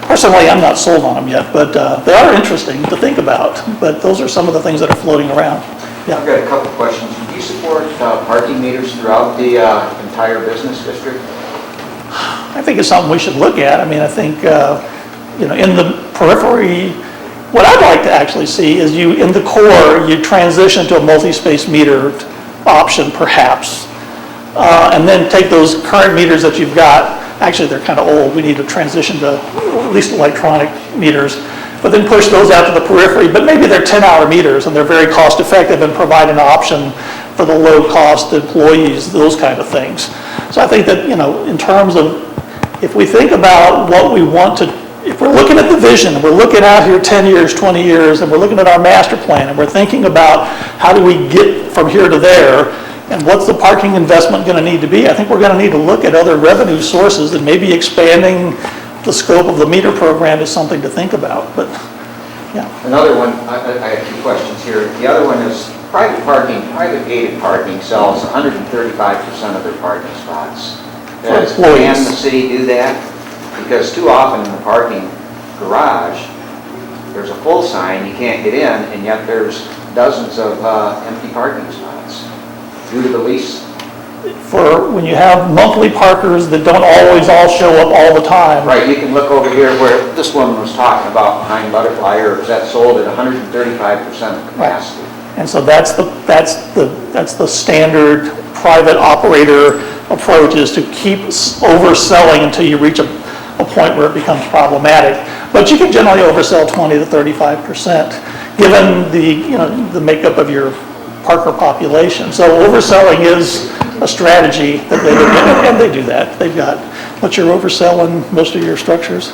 Personally, I'm not sold on them yet, but they are interesting to think about. But those are some of the things that are floating around. Yeah. I've got a couple questions. Do you support parking meters throughout the entire business district? I think it's something we should look at. I mean, I think, in the periphery, what I'd like to actually see is in the core, you transition to a multi-space meter option perhaps, and then take those current meters that you've got, actually they're kind of old, we need to transition to at least electronic meters, but then push those out to the periphery, but maybe they're 10-hour meters and they're very cost effective and provide an option for the low cost employees, those kind of things. So I think that, in terms of, if we think about what we want to, if we're looking at the vision, and we're looking out here 10 years, 20 years, and we're looking at our master plan, and we're thinking about how do we get from here to there, and what's the parking investment going to need to be, I think we're going to need to look at other revenue sources, and maybe expanding the scope of the meter program is something to think about. But, yeah. Another one, I have 2 questions here. The other one is private gated parking sells 135% of their parking spots. Can the city do that? Because too often in the parking garage, there's a full sign, you can't get in, and yet there's dozens of empty parking spots due to the lease. For when you have monthly parkers that don't always all show up all the time. Right, you can look over here where this woman was talking about behind Butterfly Herbs, that's sold at 135% of capacity. Right. And so that's the standard private operator approach, is to keep overselling until you reach a point where it becomes problematic. But you can generally oversell 20 to 35%, given the makeup of your parker population. So overselling is a strategy that they do, and they do that. They've got, what's your oversell in most of your structures?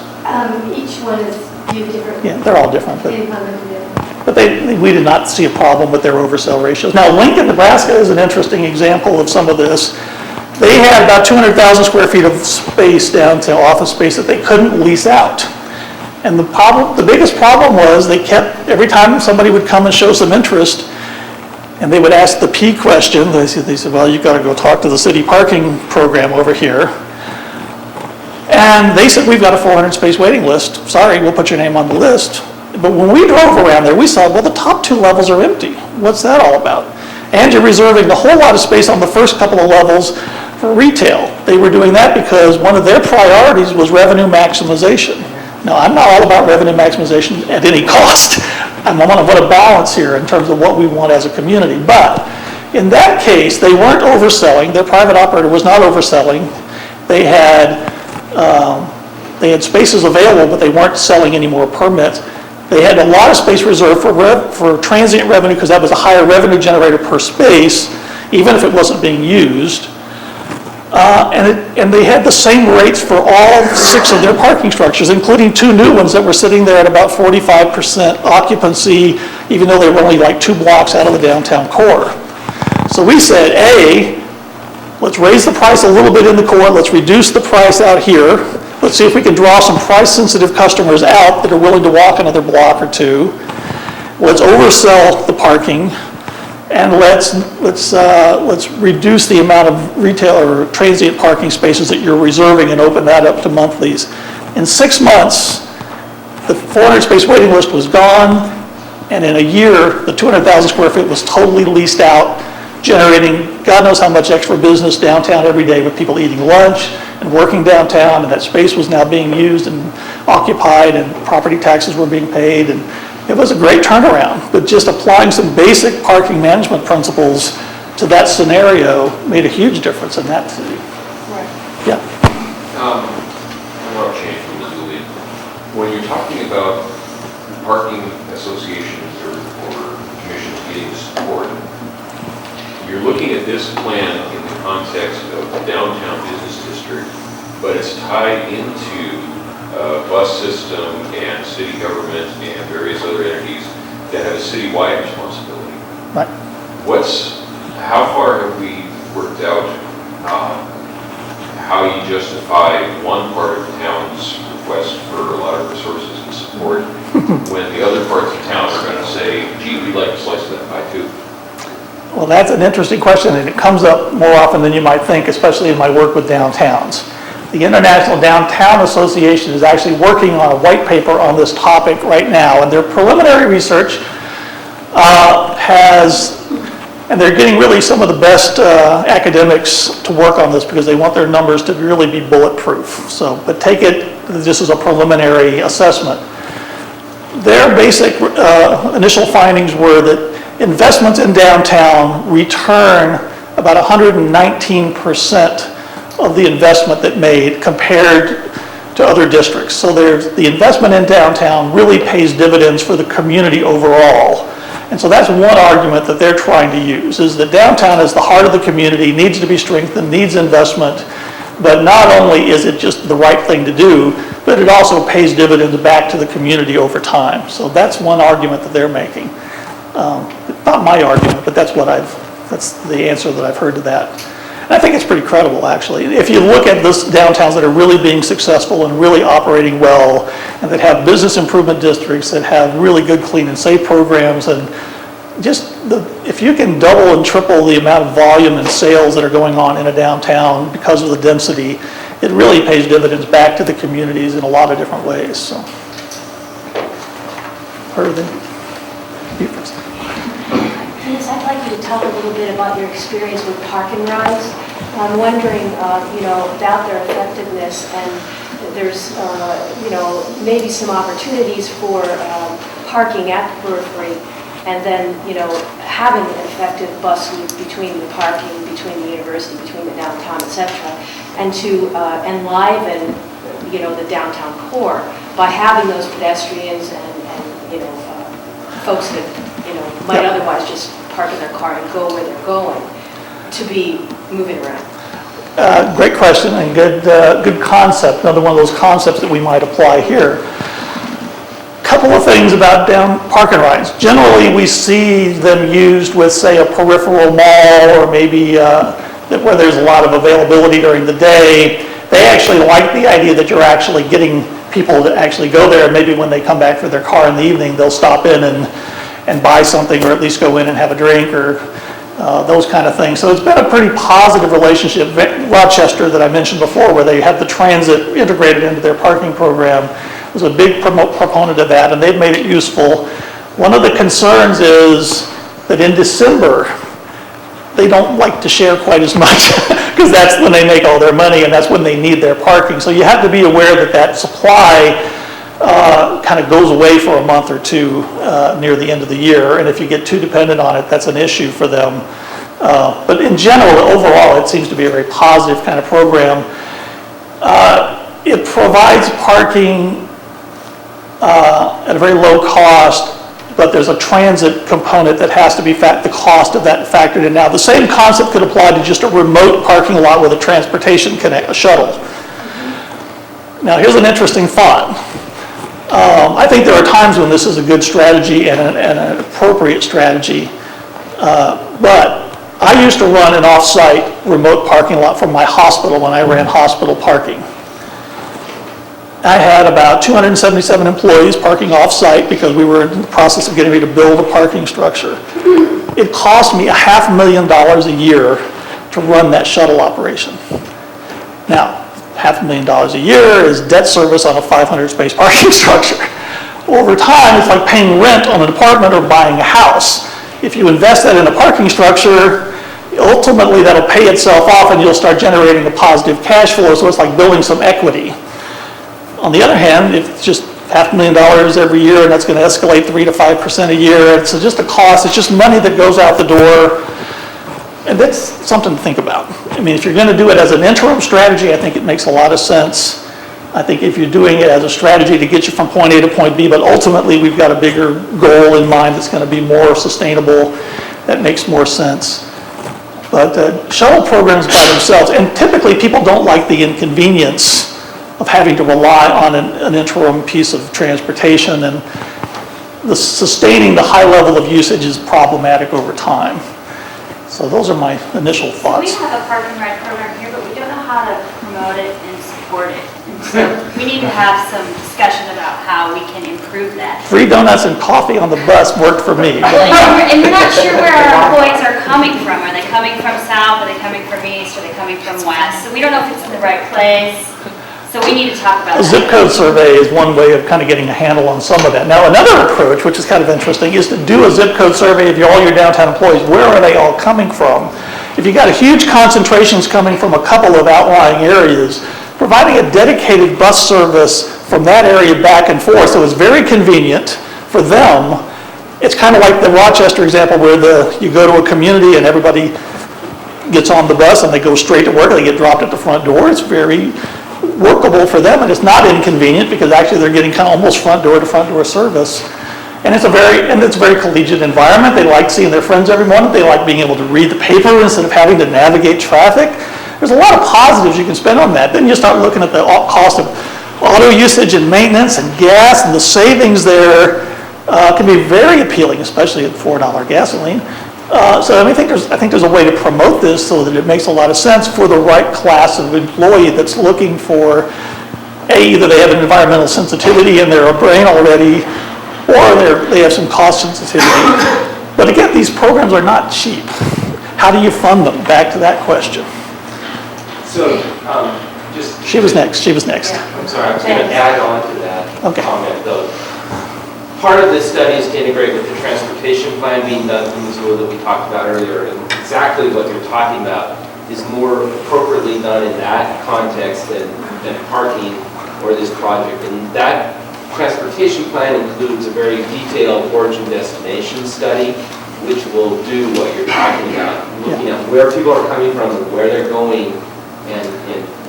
Each one is viewed differently. Yeah, they're all different, but Implemented. we did not see a problem with their oversell ratios. Now, Lincoln, Nebraska is an interesting example of some of this. They had about 200,000 square feet of space downtown, office space that they couldn't lease out. And the biggest problem was they kept, every time somebody would come and show some interest, and they would ask the P question, they said, well, you got to go talk to the city parking program over here. And they said, we've got a 400 space waiting list. Sorry, we'll put your name on the list. But when we drove around there, we saw, well, the top 2 levels are empty. What's that all about? And you're reserving a whole lot of space on the first couple of levels for retail. They were doing that because one of their priorities was revenue maximization. Now, I'm not all about revenue maximization at any cost. I want a balance here in terms of what we want as a community. But in that case, they weren't overselling. Their private operator was not overselling. They had spaces available, but they weren't selling any more permits. They had a lot of space reserved for transient revenue because that was a higher revenue generator per space, even if it wasn't being used. And they had the same rates for all 6 of their parking structures, including 2 new ones that were sitting there at about 45% occupancy, even though they were only like 2 blocks out of the downtown core. So we said, A, let's raise the price a little bit in the core, let's reduce the price out here, let's see if we can draw some price-sensitive customers out that are willing to walk another block or 2. Let's oversell the parking, and let's reduce the amount of retail or transient parking spaces that you're reserving and open that up to monthlies. In 6 months, the 400 space waiting list was gone, and in a year, the 200,000 square feet was totally leased out, generating God knows how much extra business downtown every day with people eating lunch and working downtown, and that space was now being used and occupied, and property taxes were being paid, and it was a great turnaround. But just applying some basic parking management principles to that scenario made a huge difference in that city. Right. Yeah. I'm Rob Shane from Missoula. When you're talking about parking associations or commissions getting support, you're looking at this plan in the context of the downtown business district, but it's tied into bus system and city government and various other entities that have a citywide responsibility. Right. How far have we worked out how you justify one part of the town's request for a lot of resources and support when the other parts of town are going to say, gee, we'd like a slice of that pie too? Well, that's an interesting question, and it comes up more often than you might think, especially in my work with downtowns. The International Downtown Association is actually working on a white paper on this topic right now, and their preliminary research and they're getting really some of the best academics to work on this because they want their numbers to really be bulletproof. So, but take it, this is a preliminary assessment. Their basic initial findings were that investments in downtown return about 119% of the investment that made compared to other districts. So the investment in downtown really pays dividends for the community overall. And so that's one argument that they're trying to use, is that downtown is the heart of the community, needs to be strengthened, needs investment, but not only is it just the right thing to do, but it also pays dividends back to the community over time. So that's one argument that they're making. Not my argument, but that's the answer that I've heard to that. And I think it's pretty credible, actually. If you look at those downtowns that are really being successful and really operating well, and that have business improvement districts that have really good clean and safe programs, and if you can double and triple the amount of volume and sales that are going on in a downtown because of the density, it really pays dividends back to the communities in a lot of different ways. So, you first. Yes, I'd like you to talk a little bit about your experience with parking rides. I'm wondering, about their effectiveness, and there's, maybe some opportunities for parking at the periphery, and then, having an effective bus loop between the parking, between the university, between the downtown, et cetera, and to enliven, the downtown core by having those pedestrians and folks that, might otherwise just park in their car and go where they're going to be moving around? Great question and good concept. Another one of those concepts that we might apply here. Couple of things about down parking rides. Generally, we see them used with, say, a peripheral mall or maybe where there's a lot of availability during the day. They actually like the idea that you're actually getting people to actually go there. Maybe when they come back for their car in the evening, they'll stop in and buy something or at least go in and have a drink or those kind of things. So it's been a pretty positive relationship. Rochester that I mentioned before, where they have the transit integrated into their parking program, was a big proponent of that, and they've made it useful. One of the concerns is that in December, they don't like to share quite as much because that's when they make all their money and that's when they need their parking. So you have to be aware that that supply kind of goes away for a month or two near the end of the year, and if you get too dependent on it, that's an issue for them. But in general, overall, it seems to be a very positive kind of program. It provides parking at a very low cost, but there's a transit component that has to be the cost of that factored in. Now, the same concept could apply to just a remote parking lot with a transportation a shuttle. Now, here's an interesting thought. I think there are times when this is a good strategy and an appropriate strategy, but I used to run an off-site remote parking lot from my hospital when I ran hospital parking. I had about 277 employees parking off-site because we were in the process of getting ready to build a parking structure. It cost me $500,000 a year to run that shuttle operation. Now, $500,000 a year is debt service on a 500-space parking structure. Over time, it's like paying rent on an apartment or buying a house. If you invest that in a parking structure, ultimately that'll pay itself off and you'll start generating a positive cash flow, so it's like building some equity. On the other hand, if it's just $500,000 every year and that's going to escalate 3 to 5% a year, it's just a cost, it's just money that goes out the door. And that's something to think about. I mean, if you're going to do it as an interim strategy, I think it makes a lot of sense. I think if you're doing it as a strategy to get you from point A to point B, but ultimately we've got a bigger goal in mind that's going to be more sustainable, that makes more sense. But shuttle programs by themselves, and typically people don't like the inconvenience of having to rely on an interim piece of transportation, and sustaining the high level of usage is problematic over time. So those are my initial thoughts. We have a park and ride program here, but we don't know how to promote it and support it. And so we need to have some discussion about how we can improve that. Free donuts and coffee on the bus worked for me. And we're not sure where our employees are coming from. Are they coming from south? Are they coming from east? Are they coming from west? So we don't know if it's in the right place. So we need to talk about A that. zip code survey is one way of kind of getting a handle on some of that. Now, another approach, which is kind of interesting, is to do a zip code survey of all your downtown employees. Where are they all coming from? If you've got huge concentrations coming from a couple of outlying areas, providing a dedicated bus service from that area back and forth, so it's very convenient for them. It's kind of like the Rochester example where you go to a community and everybody gets on the bus and they go straight to work, they get dropped at the front door. It's very workable for them, and it's not inconvenient because actually they're getting kind of almost front door service. And it's a very collegiate environment. They like seeing their friends every morning. They like being able to read the paper instead of having to navigate traffic. There's a lot of positives you can spend on that. Then you start looking at the cost of auto usage and maintenance and gas, and the savings there can be very appealing, especially at $4 gasoline. So I think there's a way to promote this so that it makes a lot of sense for the right class of employee that's looking for, either they have an environmental sensitivity in their brain already, or they have some cost sensitivity. But again, these programs are not cheap. How do you fund them? Back to that question. So, She was next. I'm sorry, I was going to add on to that comment though. Part of this study is to integrate with the transportation plan being done in Missoula that we talked about earlier, and exactly what you're talking about is more appropriately done in that context than parking or this project. And that transportation plan includes a very detailed origin destination study, which will do what you're talking about, looking at where people are coming from and where they're going, and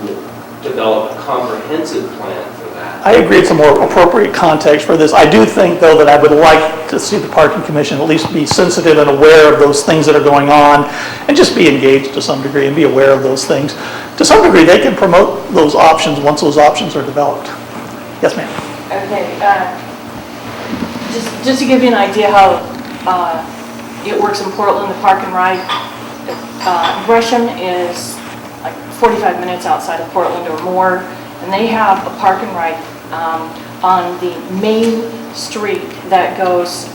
we'll develop a comprehensive plan for that. I agree it's a more appropriate context for this. I do think, though, that I would like to see the Parking Commission at least be sensitive and aware of those things that are going on and just be engaged to some degree and be aware of those things. To some degree, they can promote those options once those options are developed. Yes, ma'am. Okay, just to give you an idea how it works in Portland, the park and ride, Gresham is like 45 minutes outside of Portland or more, and they have a park and ride on the main street that goes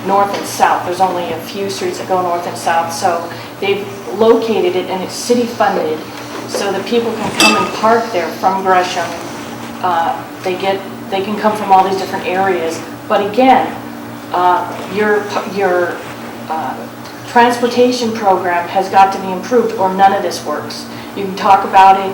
north and south. There's only a few streets that go north and south, so they've located it and it's city funded so that people can come and park there from Gresham. They can come from all these different areas, but again, your transportation program has got to be improved or none of this works. You can talk about it,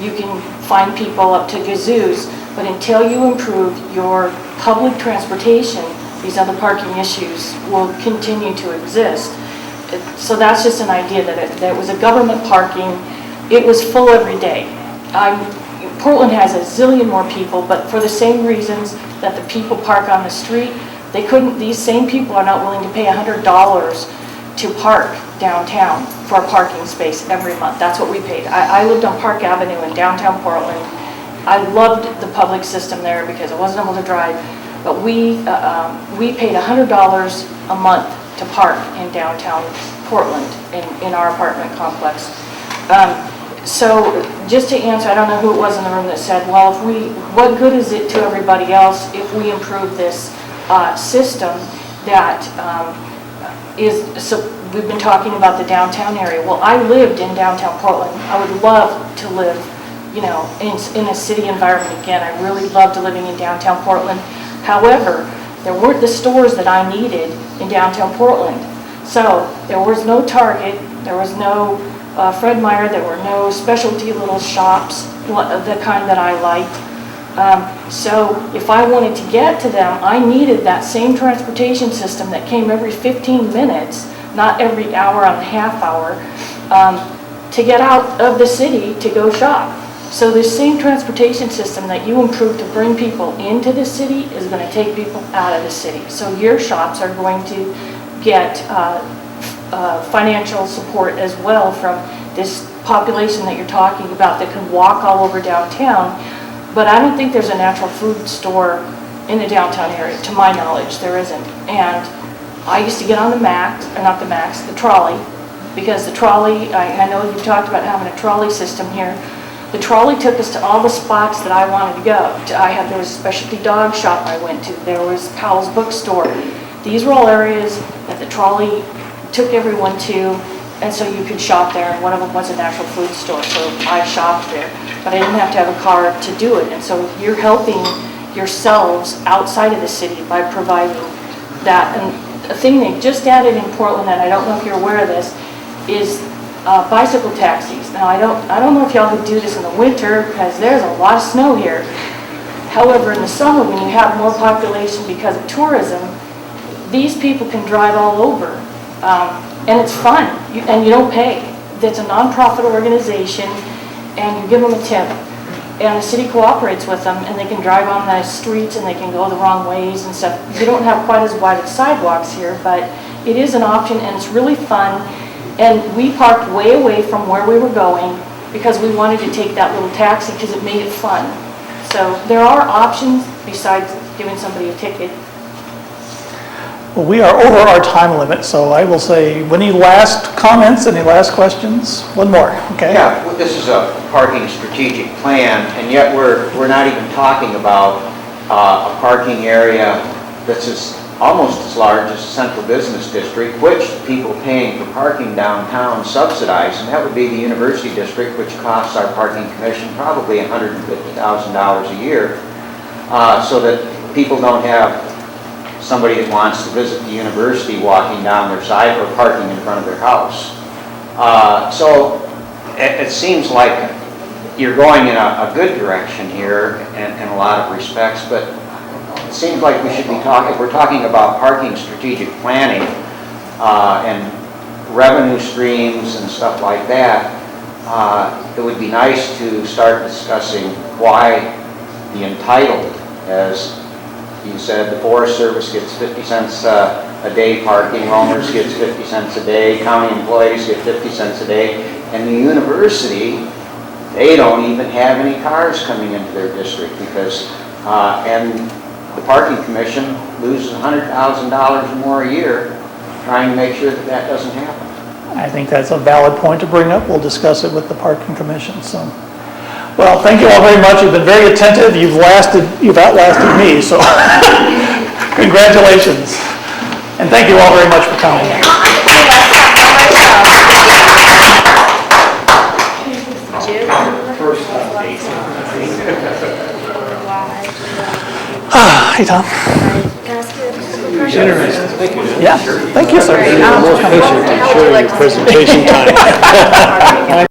you can find people up to gazoos, but until you improve your public transportation, these other parking issues will continue to exist. So that's just an idea that it was a government parking. It was full every day. Portland has a zillion more people, but for the same reasons that the people park on the street, these same people are not willing to pay $100 to park downtown for a parking space every month. That's what we paid. I lived on Park Avenue in downtown Portland. I loved the public system there because I wasn't able to drive, but we paid $100 a month to park in downtown Portland in our apartment complex. So just to answer, I don't know who it was in the room that said, well, what good is it to everybody else if we improve this system that we've been talking about the downtown area. Well, I lived in downtown Portland. I would love to live, in a city environment again. I really loved living in downtown Portland. However, there weren't the stores that I needed in downtown Portland. So there was no Target, there was no Fred Meyer, there were no specialty little shops, the kind that I liked. So if I wanted to get to them, I needed that same transportation system that came every 15 minutes, not every hour and a half hour, to get out of the city to go shop. So this same transportation system that you improve to bring people into the city is going to take people out of the city. So your shops are going to get financial support as well from this population that you're talking about that can walk all over downtown. But I don't think there's a natural food store in the downtown area, to my knowledge, there isn't. And I used to get on the trolley, because the trolley, I know you've talked about having a trolley system here. The trolley took us to all the spots that I wanted to go. There was a specialty dog shop I went to. There was Powell's bookstore. These were all areas that the trolley took everyone to, and so you could shop there. And one of them was a natural food store, so I shopped there. But I didn't have to have a car to do it. And so you're helping yourselves outside of the city by providing that. And a thing they just added in Portland, and I don't know if you're aware of this, is bicycle taxis. Now I don't know if y'all would do this in the winter because there's a lot of snow here. However, in the summer when you have more population because of tourism, these people can drive all over. And it's fun, and you don't pay. It's a nonprofit organization, and you give them a tip. And the city cooperates with them, and they can drive on the streets, and they can go the wrong ways and stuff. You don't have quite as wide of sidewalks here, but it is an option, and it's really fun. And we parked way away from where we were going because we wanted to take that little taxi because it made it fun. So there are options besides giving somebody a ticket. Well, we are over our time limit, so I will say, any last comments, any last questions? One more, okay? Yeah, well, this is a parking strategic plan, and yet we're not even talking about a parking area that's almost as large as the central business district, which the people paying for parking downtown subsidize, and that would be the university district, which costs our parking commission probably $150,000 a year, so that people don't have somebody that wants to visit the university walking down their side or parking in front of their house. So it seems like you're going in a good direction here in a lot of respects, but it seems like we should be we're talking about parking strategic planning and revenue streams and stuff like that. It would be nice to start discussing why the entitled, as he said, the Forest Service gets 50 cents a day parking, roamers gets 50 cents a day, county employees get 50 cents a day, and the university, they don't even have any cars coming into their district because, and the parking commission loses $100,000 more a year trying to make sure that that doesn't happen. I think that's a valid point to bring up. We'll discuss it with the Parking Commission, so. Well, thank you all very much. You've been very attentive. You've outlasted me, so congratulations. And thank you all very much for coming. Hey, Tom. Interesting. Thank you. Yeah, thank you, sir. More patient and show your presentation time.